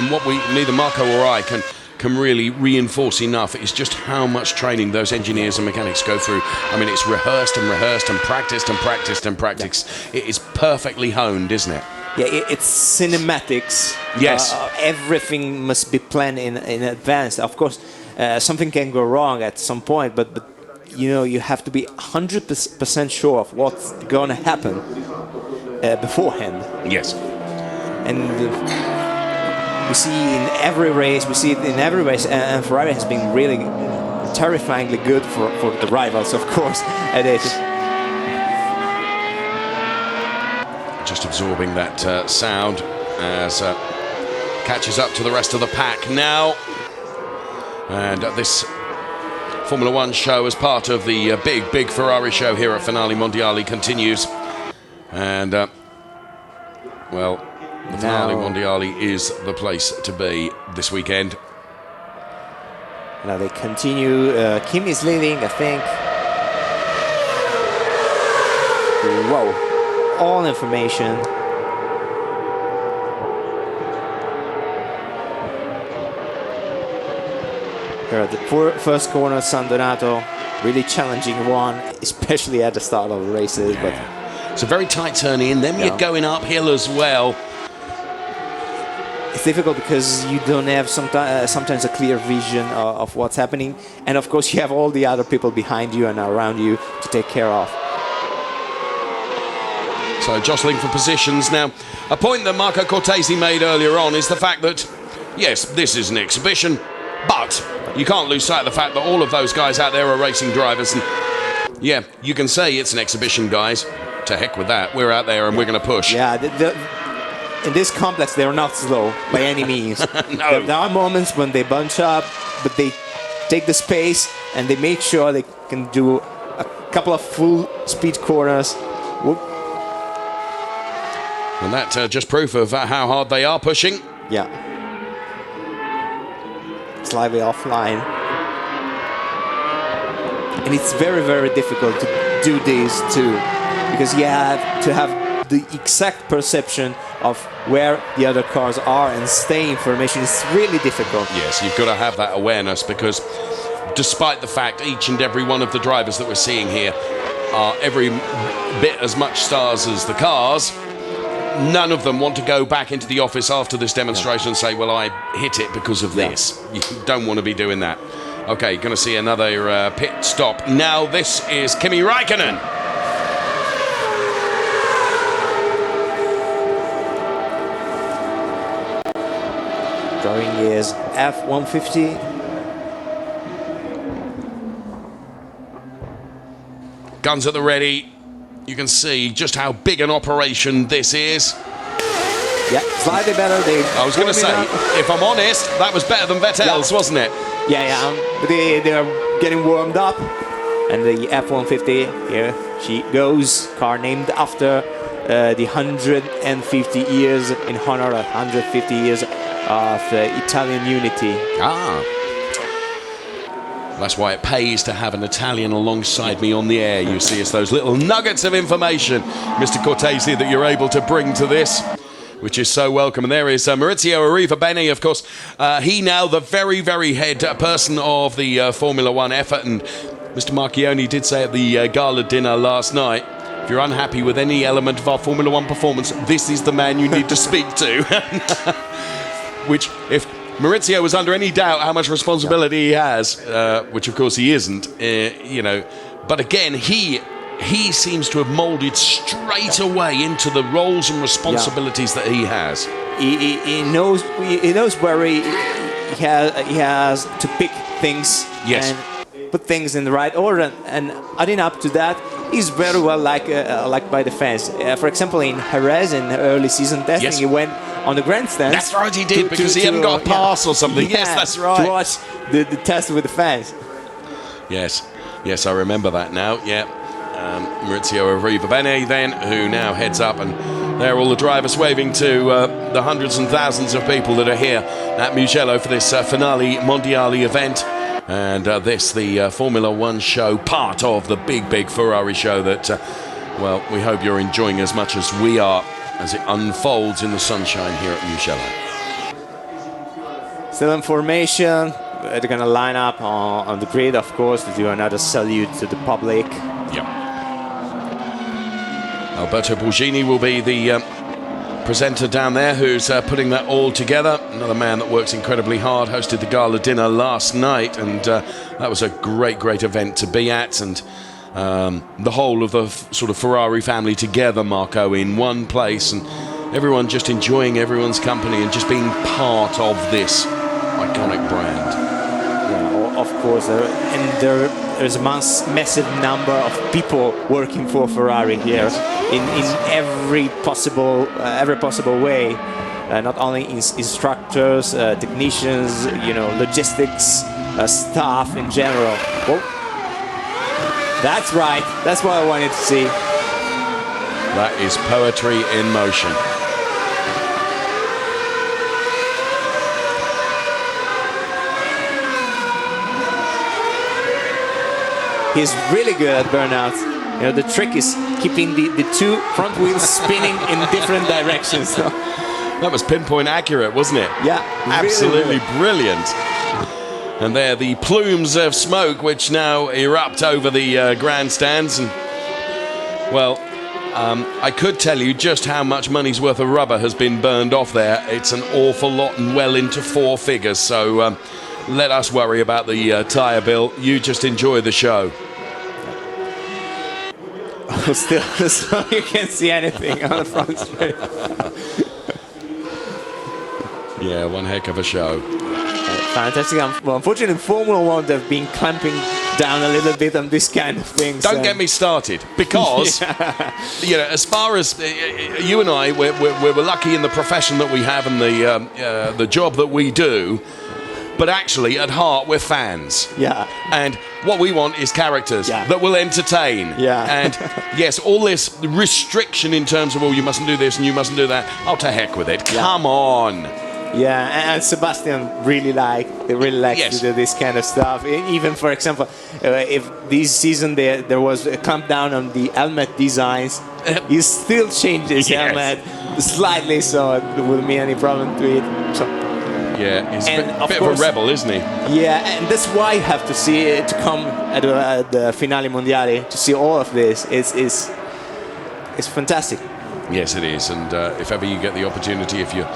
what we neither Marco or I can really reinforce enough is just how much training those engineers and mechanics go through. I mean, it's rehearsed and rehearsed and practiced and practiced and practiced. Yeah. It is perfectly honed, isn't it? Yeah, it's cinematics. Yes. Everything must be planned in advance. Of course, something can go wrong at some point, but you have to be 100% sure of what's going to happen beforehand. Yes. And we see in every race, and Ferrari has been really terrifyingly good for the rivals, of course, at it. Just absorbing that sound as catches up to the rest of the pack now. And this Formula One show, as part of the big Ferrari show here at Finali Mondiali, continues. And, well, the Finali Mondiali is the place to be this weekend. Now they continue. Kim is leading, I think. Whoa. All information. Here at the first corner, San Donato, really challenging one, especially at the start of the races. But it's a very tight turn in. Then you're going uphill as well. It's difficult because you don't have sometimes a clear vision of what's happening, and of course you have all the other people behind you and around you to take care of. So jostling for positions now. A point that Marco Cortesi made earlier on is the fact that, yes, this is an exhibition, but you can't lose sight of the fact that all of those guys out there are racing drivers. And yeah, you can say it's an exhibition, guys. To heck with that. We're out there and we're going to push. Yeah, in this complex, they're not slow by any means. No. There are moments when they bunch up, but they take the space and they make sure they can do a couple of full speed corners. Whoop. And that just proof of how hard they are pushing. Yeah. Slightly offline. and it's very, very difficult to do this too, because you have to have the exact perception of where the other cars are and stay in formation. It's really difficult. Yes, you've got to have that awareness, because despite the fact each and every one of the drivers that we're seeing here are every bit as much stars as the cars, none of them want to go back into the office after this demonstration and say, well, I hit it because of this. You don't want to be doing that. Okay, you're going to see another pit stop. Now this is Kimi Räikkönen. Driving his F-150. Guns at the ready. You can see just how big an operation this is. Yeah, slightly better. I was going to say, if I'm honest, that was better than Vettel's, wasn't it? Yeah. But they are getting warmed up. And the F-150, here she goes. Car named after the 150 years, in honor of 150 years of Italian unity. That's why it pays to have an Italian alongside me on the air. You see, it's those little nuggets of information, Mr. Cortese, that you're able to bring to this, which is so welcome. And there is Maurizio Arrivabene, of course. He now the very, very head person of the Formula One effort. And Mr. Marchioni did say at the gala dinner last night, if you're unhappy with any element of our Formula One performance, this is the man you need to speak to. Which, if Maurizio was under any doubt how much responsibility he has, which of course he isn't, but again, he seems to have moulded straight away into the roles and responsibilities that he has. He knows where he has to pick things and put things in the right order, and adding up to that, he's very well liked by the fans. For example, in Jerez, in early season testing, he went on the grandstands. That's right, he did, because he hadn't got a pass or something. Yes, that's right. To watch the test with the fans. Yes, I remember that now, yeah. Maurizio Arrivabene then, who now heads up, and there are all the drivers waving to the hundreds and thousands of people that are here at Mugello for this Finali Mondiali event. And this, the Formula One show, part of the big Ferrari show that, we hope you're enjoying as much as we are as it unfolds in the sunshine here at Mugello. Still in formation. They're going to line up on the grid, of course, to do another salute to the public. Yep. Alberto Borghini will be the presenter down there, who's putting that all together. Another man that works incredibly hard, hosted the gala dinner last night, and that was a great event to be at. And the whole of the sort of Ferrari family together, Marco, in one place, and everyone just enjoying everyone's company and just being part of this iconic brand. Yeah, of course, there's a massive number of people working for Ferrari here in every possible way. Not only instructors, technicians, logistics, staff in general. Well, that's right. That's what I wanted to see. That is poetry in motion. He's really good at burnouts. The trick is keeping the two front wheels spinning in different directions. That was pinpoint accurate, wasn't it? Yeah, absolutely brilliant. And there, the plumes of smoke which now erupt over the grandstands. And I could tell you just how much money's worth of rubber has been burned off there. It's an awful lot, and well into 4 figures. So let us worry about the tyre bill. You just enjoy the show. Still, so you can't see anything on the front straight. Yeah, one heck of a show. Fantastic. Well, unfortunately, in Formula One, they've been clamping down a little bit on this kind of things. Don't get me started, because as far as you and I, we're lucky in the profession that we have and the job that we do. But actually, at heart, we're fans. Yeah. And what we want is characters that will entertain. Yeah. And yes, all this restriction in terms of, you mustn't do this and you mustn't do that. Oh, to heck with it. Yeah. Come on. Yeah, and Sebastian really likes Yes. to do this kind of stuff. Even, for example, if this season there was a clampdown on the helmet designs, he still changed his Yes. helmet slightly, so there wouldn't be any problem to it. So, Yeah, he's And a of bit of course- a rebel, isn't he? yeah, and that's why you have to see it to come at the Finali Mondiali to see all of this. It's fantastic. Yes, it is. And if ever you get the opportunity, if you're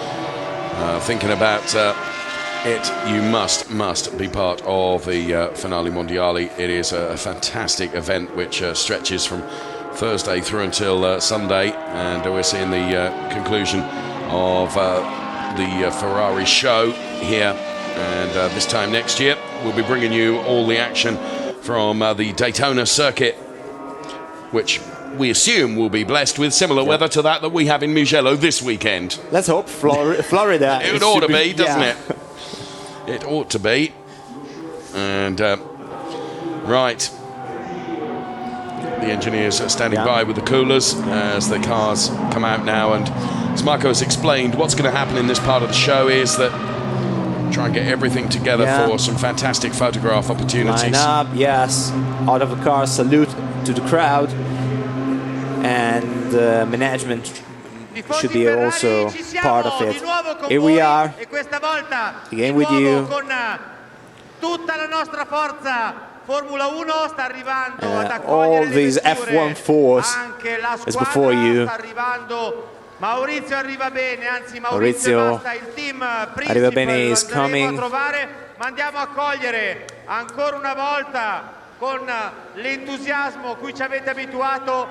thinking about it, you must be part of the Finali Mondiali. It is a fantastic event which stretches from Thursday through until Sunday, and we're seeing the conclusion of the Ferrari show here. And this time next year, we'll be bringing you all the action from the Daytona circuit, which we assume will be blessed with similar weather to that we have in Mugello this weekend. Let's hope Florida. It ought to should be, doesn't yeah. it? It ought to be. And, right. The engineers are standing by with the coolers as the cars come out now. And as Marco has explained, what's going to happen in this part of the show is that try and get everything together for some fantastic photograph opportunities. Line up, yes. Out of the car, salute to the crowd. And the management should be also part of it. Here we are, again with you. Tutta la nostra forza. Formula 1 sta arrivando ad all accogliere le these vetture. F1 force Anche la is before squadra you. sta arrivando. Maurizio arriva bene, anzi Maurizio basta, il team arriva bene, principal is lo andremo coming. a trovare, ma andiamo a cogliere ancora una volta con l'entusiasmo cui ci avete abituato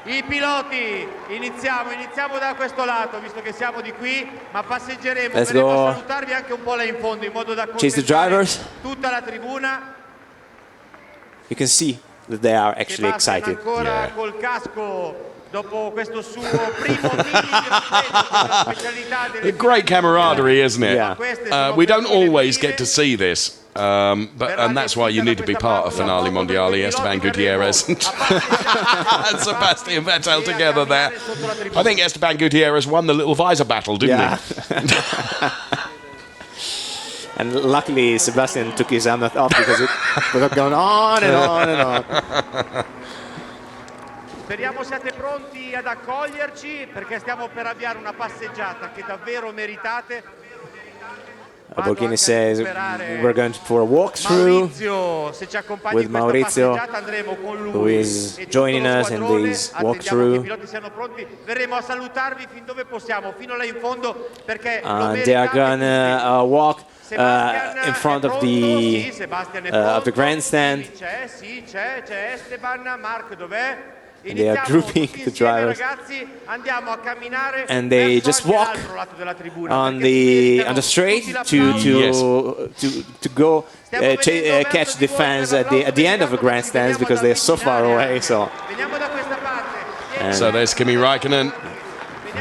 i piloti. Iniziamo da questo lato, visto che siamo di qui, ma passeggeremo, Let's verremo go. a salutarvi anche un po' là in fondo, in modo da Chase the accontentare drivers. tutta la tribuna. You can see that they are actually Sebastian excited. ancora col casco dopo questo suo primo mini Gran Premio, che è la specialità delle Great camaraderie, isn't it? Yeah. We don't always get to see this. And that's why you need to be part of Finali Mondiali. Esteban Gutierrez and Sebastian Vettel together there. I think Esteban Gutierrez won the little visor battle, didn't Yeah. he? And luckily Sebastian took his helmet off because it would have gone on and on and on. Speriamo siate pronti ad accoglierci, perché stiamo per avviare una passeggiata che davvero meritate. Borghini says we're going for a walkthrough Maurizio, se ci accompagni with in questa Maurizio, passeggiata, andremo con lui who is e tutto joining lo us in squadrone. this Attendiamo che i walkthrough. piloti siano pronti, verremo a salutarvi fin dove possiamo, fino là in fondo, perché lo And they are meritate gonna walk Sebastian in front è of pronto? Sì, Sebastian è the pronto. grandstand. C'è Esteban, Mark dov'è? And they are Iniziamo grouping tutti the insieme, drivers. ragazzi, andiamo a camminare And they verso just anche walk l'altro lato della tribuna, on perché si the meritano straight tutti to go catch the fans at the end of the grandstands because they are so far away. So Veniamo da questa parte. So there's Kimi Raikkonen,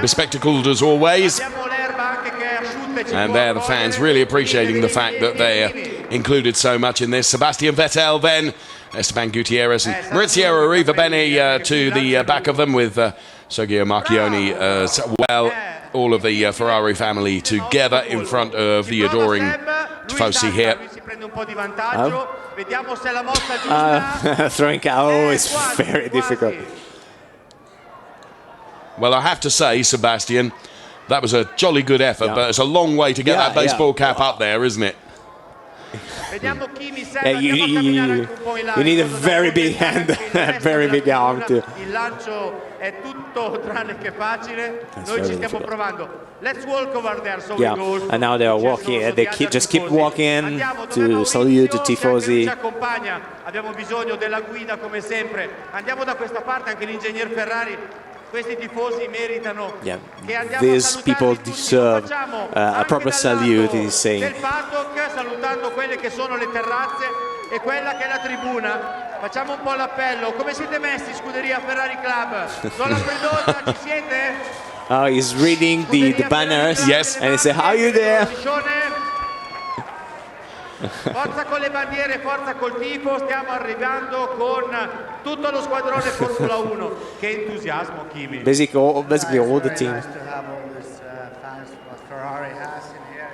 bespectacled as always. Abbiamo l'erba anche che è asciutta e ci And può there the fans accogliere. really appreciating the fact that they're included so much in this. Sebastian Vettel then, Esteban Gutierrez and Maurizio Arriva Bene to the back of them with Sergio Marchionne as well. All of the Ferrari family together in front of the adoring Tifosi here. Lui si prende un po' di vantaggio. Vediamo se è la mossa giusta. throwing cow is very difficult. Well, I have to say, Sebastian, that was a jolly good effort, Yeah. but it's a long way to get Yeah, that baseball cap up there, isn't it? Vediamo chi mi Yeah, serve. Andiamo a camminare anche un po' in là, you need a in modo da very big accontentare hand, anche il resto very della big arm tribuna. too. Il lancio è tutto tranne che facile. Noi very ci stiamo difficult. provando. Let's walk over there so Yeah, we go. and now they are walking. They just keep walking Andiamo, dov'è to Maurizio? salute the Che anche lui tifosi. ci accompagna. Abbiamo bisogno della guida come sempre. Andiamo da questa parte, anche l'ingegner Ferrari. Questi tifosi meritano Yeah, che andiamo these a salutarli people tutti. Lo deserve facciamo a anche proper dal salute, lato he's saying. del paddock, salutando quelle che sono le terrazze e quella che è la tribuna. Facciamo un po' l'appello. Come siete messi, Scuderia Ferrari Club? Zona Predosa, ci siete? He's reading the banners. Yes. And he said, "How are you there?" Forza con le bandiere, forza col tifo, stiamo arrivando con tutto lo squadrone Formula 1. Che entusiasmo, Kimi. Basically all the It's very team. nice to have all these fans what Ferrari has in here.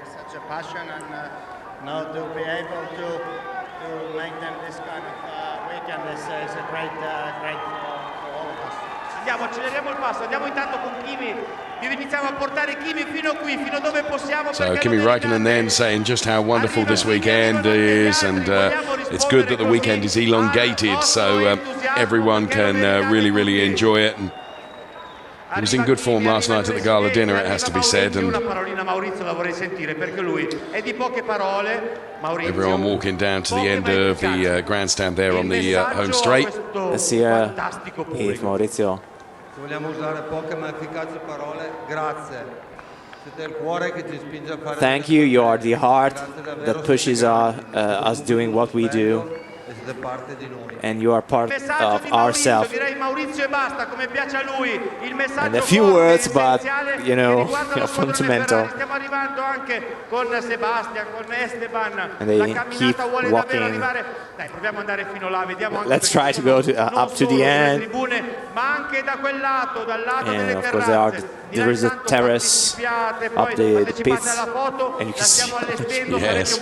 to be able to make them this kind of weekend is a great for all of us. Andiamo, acceleriamo il passo, andiamo intanto con Kimi, iniziamo a portare Kimi fino qui, fino dove possiamo. So Kimi Räikkönen then saying just how wonderful this weekend is, and it's good that the weekend is elongated so everyone can really enjoy it. And he was in good form last night at the gala dinner, it has to be said, and everyone walking down to the end of the grandstand there on the home straight. Let's hear if Maurizio. Vogliamo usare poche ma efficaci parole. Grazie. Siete il cuore che ci spinge a fare. Thank you. You are the heart that pushes us doing what we do, and you are part of ourselves. And a few words, but you know, fundamental. And they keep walking. Let's try to go up to the end. And of course, there is a terrace up the pits, and you can see. Yes.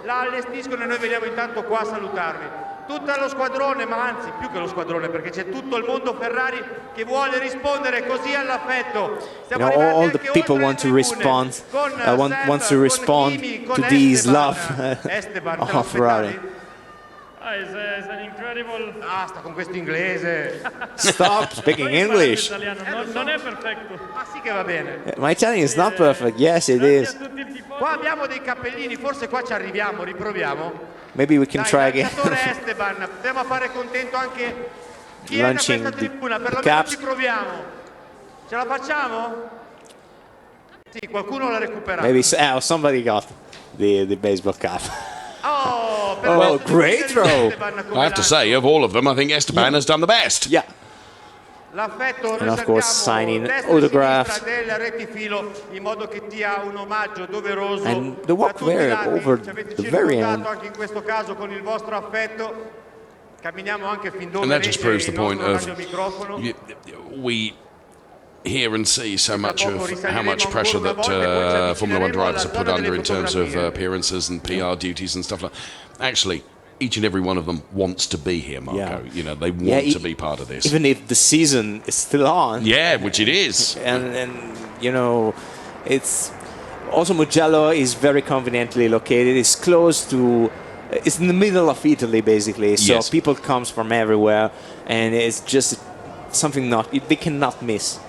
La allestiscono e noi veniamo intanto qua a salutarvi. Tutto lo squadrone, ma anzi più che lo squadrone, perché c'è tutto il mondo Ferrari che vuole rispondere così all'affetto. You know, all the people want to respond, want to respond to these love of Ferrari. It's an incredible... Basta con questo inglese. Stop speaking English. Non è perfetto. Ma sì che va bene. My Italian is not perfect. Yes, it is. Qua abbiamo dei cappellini, forse qua ci arriviamo, riproviamo. Maybe we can try again. Esteban, proviamo a fare contento anche chi è da Launching questa tribuna, the perlomeno caps. ci proviamo. Ce la facciamo? Sì, qualcuno l'ha recuperato. Maybe somebody got the baseball cap. Oh, well, great throw. I have to say, of all of them, I think Esteban has done the best. Yeah. And of course, signing autographs. And the walk there over the very end. And that just proves the point of we hear and see so much of how much pressure that Formula One drivers are put under in terms of appearances and PR duties and stuff like that. Actually, each and every one of them wants to be here, Marco. Yeah. You know, they want to be part of this. Even if the season is still on. Yeah, which it is. And you know, it's also Mugello is very conveniently located. It's close to, it's in the middle of Italy, basically. So Yes. people comes from everywhere, and it's just something they cannot miss.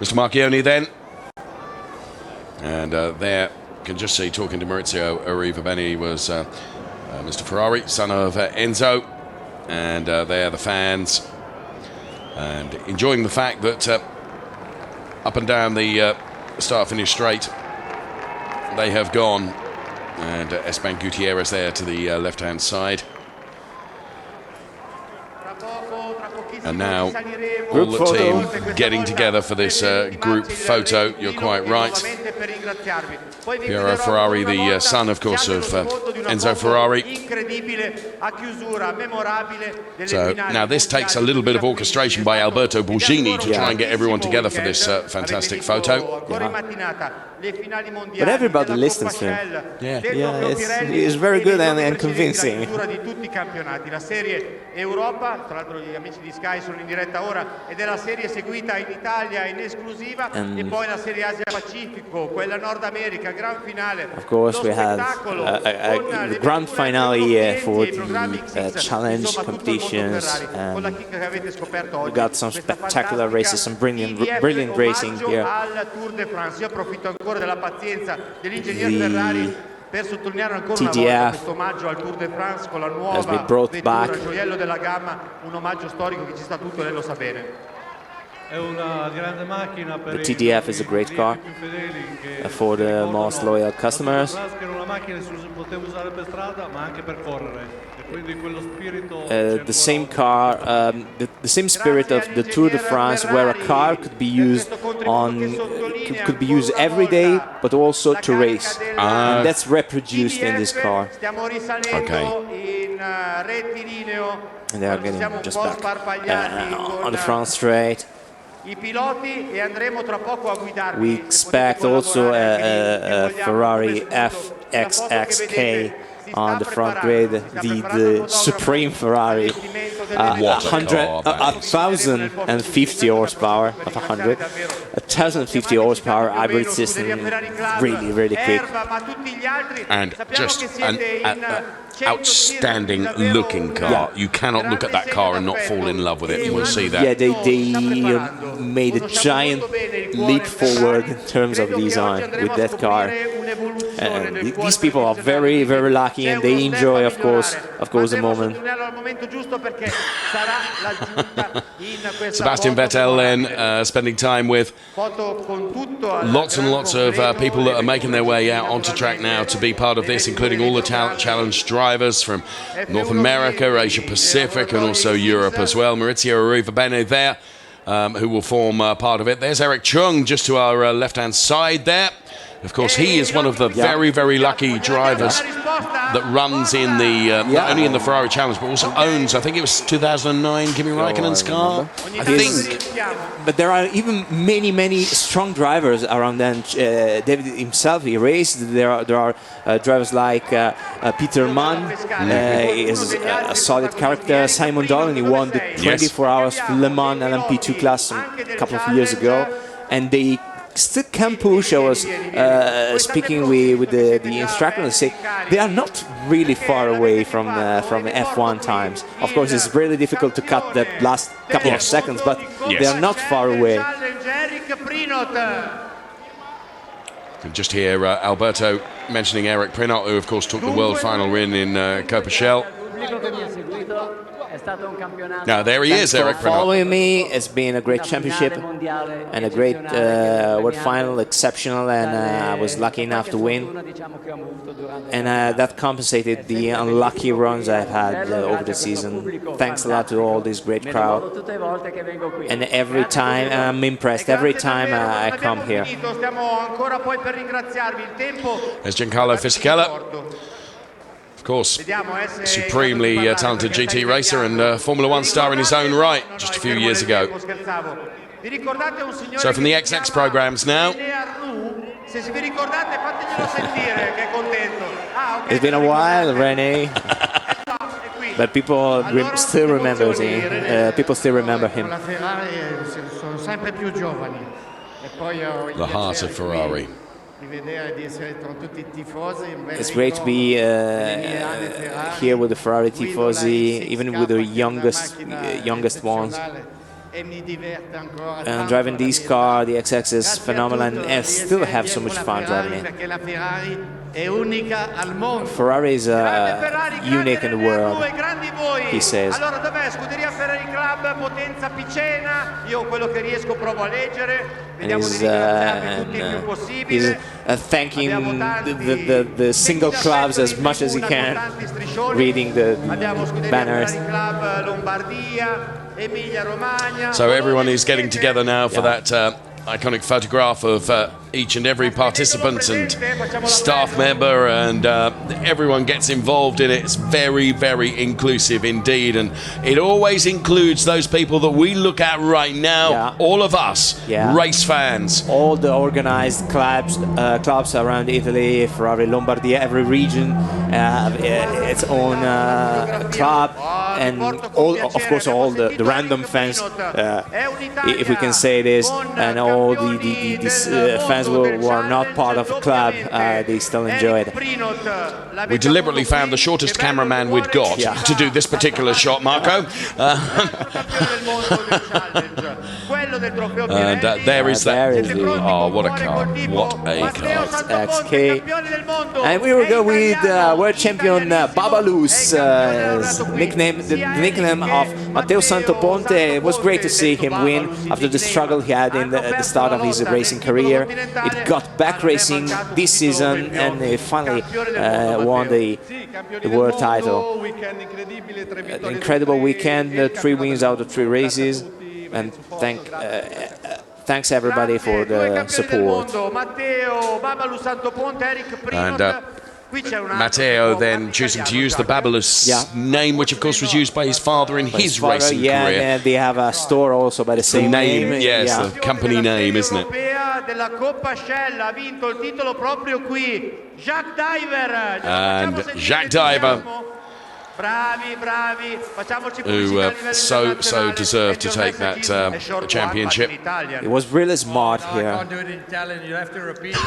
Mr. Marchioni then. And there, you can just see, talking to Maurizio Arrivabene, was Mr. Ferrari, son of Enzo. And there, the fans. And enjoying the fact that up and down the start-finish straight, they have gone. And Esteban Gutierrez there to the left-hand side. And now all the team getting together for this group photo. You're quite right. Piero Ferrari, the son, of course, of Enzo Ferrari. So now this takes a little bit of orchestration by Alberto Bulgini to try and get everyone together for this fantastic photo. But everybody listens to him. Yeah, it's very good and convincing. La serie Europa, tra l'altro gli amici di Sky sono in diretta ora, ed è la serie seguita in Italia in esclusiva, e poi la serie Asia Pacifico, quella Nord America, gran finale. Of course, we had the grand finale for the challenge competitions, and we got some spectacular races, some brilliant racing here. Per sottolineare ancora una volta questo omaggio al Tour de France con la nuova vettura gioiello della gamma, un omaggio storico che ci sta tutto, lei lo sa bene. The TDF is a great car for the most loyal customers. The same car, the same spirit of the Tour de France, where a car could be used every day, but also to race, and that's reproduced in this car. Okay. And they are getting just back on the front straight. i piloti e andremo tra poco a guidarvi. We expect also a Ferrari FXXK on the front grid, the supreme Ferrari, 1,050 horsepower, not 100, 1,050 horsepower hybrid system, really, really quick. And just an outstanding looking car. Yeah. You cannot look at that car and not fall in love with it, and we'll see that. Yeah, they made a giant leap forward in terms of design with that car. And these people are very, very lucky, and they enjoy, of course, the moment. Sebastian Vettel then spending time with lots and lots of people that are making their way out onto track now to be part of this, including all the challenge drivers from North America, Asia Pacific, and also Europe as well. Maurizio Arrivabene there, who will form part of it. There's Eric Chung just to our left-hand side there. Of course, he is one of the very, very lucky drivers that runs in the not only in the Ferrari Challenge, but also owns, I think it was 2009 Kimi Raikkonen's car. I think. But there are even many, many strong drivers around them. David himself, he raced. There are drivers like Peter Mann, he is a solid character. Simon Dolan, he won the 24 hours Le Mans LMP2 class a couple of years ago, and they still can push. I was speaking with the instructor, and say they are not really far away from F1 times. Of course, it's really difficult to cut the last couple of seconds, but they are not far away. You can just hear Alberto mentioning Eric Prinot, who of course took the world final win in Coperchel. Now there he is, Eric Prinot. Following me, it's been a great championship and a great world final, exceptional, and I was lucky enough to win. And that compensated the unlucky runs I've had over the season. Thanks a lot to all this great crowd. And every time, I'm impressed, every time I come here. There's Giancarlo Fisichella. Of course, supremely talented GT racer and Formula One star in his own right just a few years ago. So from the XX programs now. It's been a while, René, but people still remember him. People still remember him. The heart of Ferrari. It's great to be here with the Ferrari tifosi, even with the youngest ones. And driving this car, the XX, is phenomenal, and I still have so much fun driving it. Ferrari is unique in the world, he says. And he's thanking the single clubs as much as he can, reading the banners. So everyone is getting together now for that iconic photograph of each and every participant and staff member, and everyone gets involved in it. It's very, very inclusive indeed, and it always includes those people that we look at right now, all of us, race fans. All the organized clubs around Italy, Ferrari, Lombardy, every region its own club, and all, of course, all the random fans, if we can say this, and all these fans who are not part of a club, they still enjoy it. We deliberately found the shortest cameraman we'd got to do this particular shot, Marco. And there is that. Oh, what a car. What a car. XK. And we will go with world champion Babalus, the nickname of Matteo Santoponte. It was great to see him win after the struggle he had at the start of his racing career. It got back racing this season, and he finally won the world title. An incredible weekend, 3 wins out of 3 races, and thanks everybody for the support. And Matteo then choosing to use the Babulous name, which of course was used by his father in his racing career. And they have a store also by the same name. Yes, the company name, isn't it? Della Coppa Shell ha vinto il titolo proprio qui, Jacques Diver. And Jacques Diver, bravi, facciamoci who so deserved to take that championship. It was really smart here. I can't do it in Italian, you have to repeat it.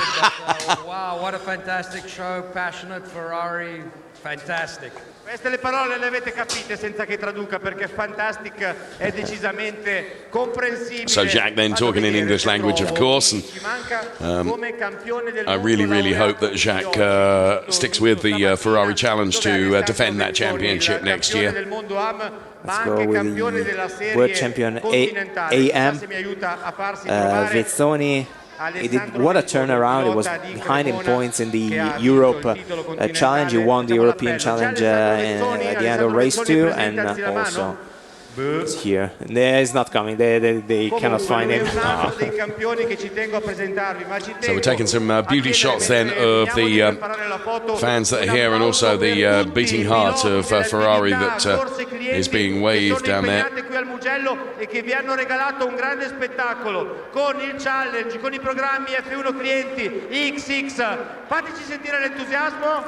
But, wow, what a fantastic show, passionate Ferrari, fantastic. Queste le parole le avete capite senza che traduca, perché fantastic è decisamente comprensibile. So Jacques then talking in English language, of course, and I really hope that Jacques sticks with the Ferrari challenge to defend that championship next year. Let's go with the world champion AM, Vezzoni. He did what a turnaround. It was behind in points in the Europe challenge. He won the European challenge at the end of race 2, and also it's here. He's not coming. They cannot find him. So we're taking some beauty shots then of the fans that are here, and also the beating heart of Ferrari that is being waved down there. E che vi hanno regalato un grande spettacolo con il challenge, con I programmi F1 clienti XX. Fateci sentire l'entusiasmo.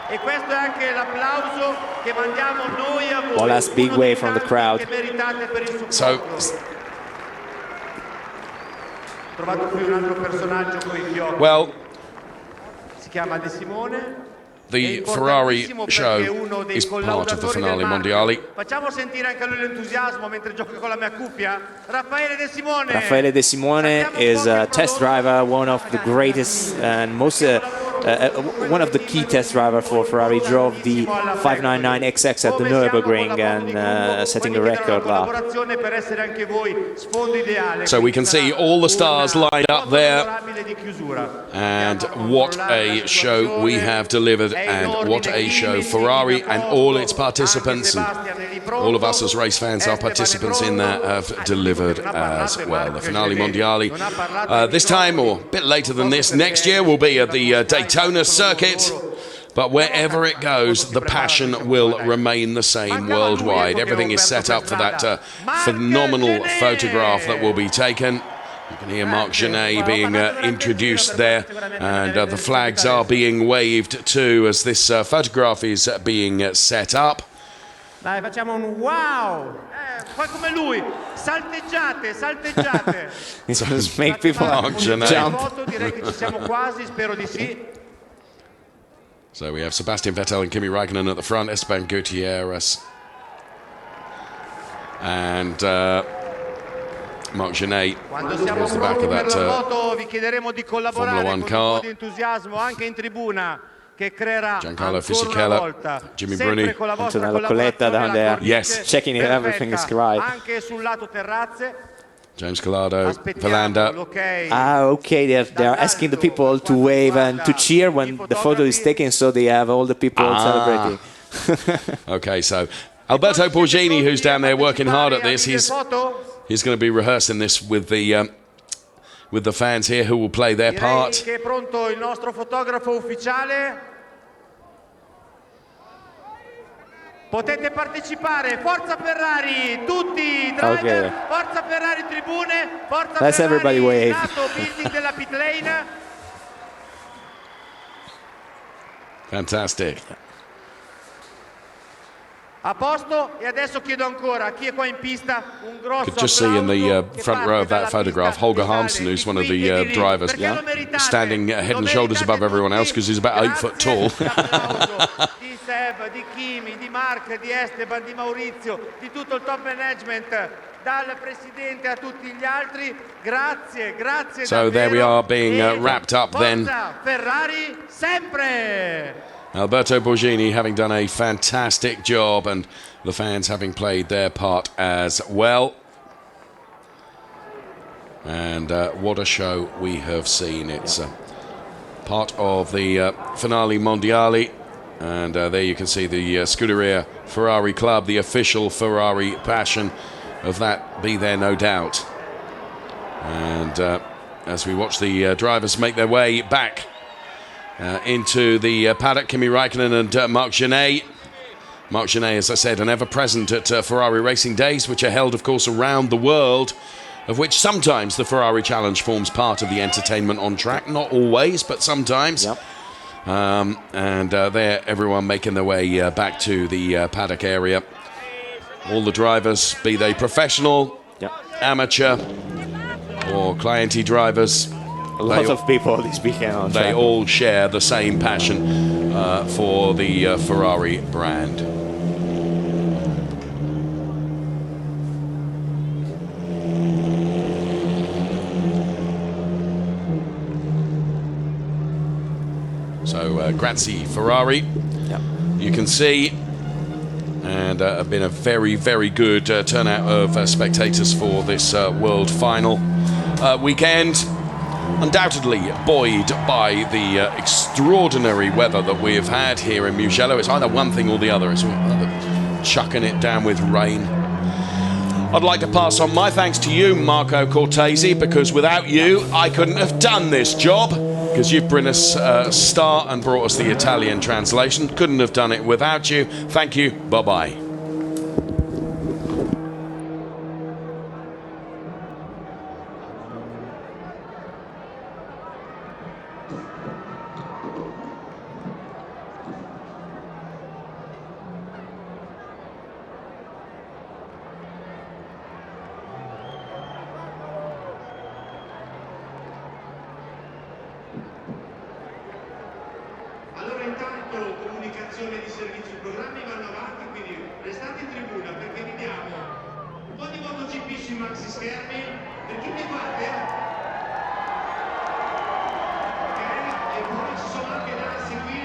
E questo è anche l'applauso che mandiamo noi a voi. One last big wave from the crowd. Che meritate per il supporto. So, trovato qui un altro personaggio con i fiocchi. Well, si chiama De Simone. The Ferrari show is part of the Finali Mondiali. Facciamo sentire anche a lui l'entusiasmo mentre gioca con la mia cuffia. Raffaele De Simone. Raffaele De Simone is a test driver, one of the greatest and most one of the key test drivers for Ferrari. Drove the 599XX at the Nürburgring and setting the record lap. So we can see all the stars lined up there, and what a show we have delivered, and what a show Ferrari and all its participants and all of us as race fans are participants in that have delivered as well. The Finali Mondiali this time, or a bit later than this, next year will be at the Daytona circuit. But wherever it goes, the passion will remain the same worldwide. Everything is set up for that phenomenal photograph that will be taken. You can hear Marc Genet being introduced there, and the flags are being waved too as this photograph is being set up. Dai, facciamo un wow! Fai come lui, salteggiate, salteggiate. Just make people jump. Direi che ci siamo quasi, spero di sì. So we have Sebastian Vettel and Kimi Raikkonen at the front, Esteban Gutierrez and Marc Genet towards the back of that Formula 1 car. Giancarlo Fisichella, Jimmy Bruni, Antonello Coletta down there. Yes, checking if everything is right. James Collado, Verlander. Okay, they're asking the people to wave and to cheer when the photo is taken, so they have all the people celebrating. Okay, so Alberto Borghini, who's down there working hard at this, he's going to be rehearsing this with the fans here who will play their part. Potete partecipare, forza Ferrari, tutti, driver, forza Ferrari tribune, forza Let's Ferrari, everybody wave. lato building della pit lane. Fantastic. A posto, e adesso chiedo ancora a chi è qua in pista un grosso Could just see in the front row of that photograph Holger Harmsen, who's one of the drivers, standing head and shoulders above everyone else because he's about 8 foot tall. Di Seb, di Kimi, di Mark, di Esteban, di Maurizio, di tutto il top management, dal presidente a tutti gli altri. Grazie, grazie. So there we are being wrapped up then. Ferrari sempre. Alberto Borghini having done a fantastic job, and the fans having played their part as well. And what a show we have seen. It's part of the Finali Mondiali. And there you can see the Scuderia Ferrari Club, the official Ferrari passion of that, be there no doubt. And as we watch the drivers make their way back into the paddock, Kimi Räikkönen and Marc Genet. Marc Genet, as I said, an ever-present at Ferrari Racing Days, which are held, of course, around the world, of which sometimes the Ferrari Challenge forms part of the entertainment on track. Not always, but sometimes. Yep. And there, everyone making their way back to the paddock area. All the drivers, be they professional, amateur, or clienty drivers. A lot of people this weekend on track. They all share the same passion for the Ferrari brand. So, grazie Ferrari. Yep. You can see, and been a very, very good turnout of spectators for this World Final weekend. Undoubtedly buoyed by the extraordinary weather that we have had here in Mugello. It's either one thing or the other. It's either chucking it down with rain. I'd like to pass on my thanks to you, Marco Cortesi, because without you, I couldn't have done this job, because you've brought us a start and brought us the Italian translation. Couldn't have done it without you. Thank you. Bye-bye. Allora intanto comunicazione di servizio, i programmi vanno avanti, quindi restate in tribuna perché vediamo un po' di MotoGP sui maxi schermi, per chi mi guarda? Ok, e poi ci sono anche da seguire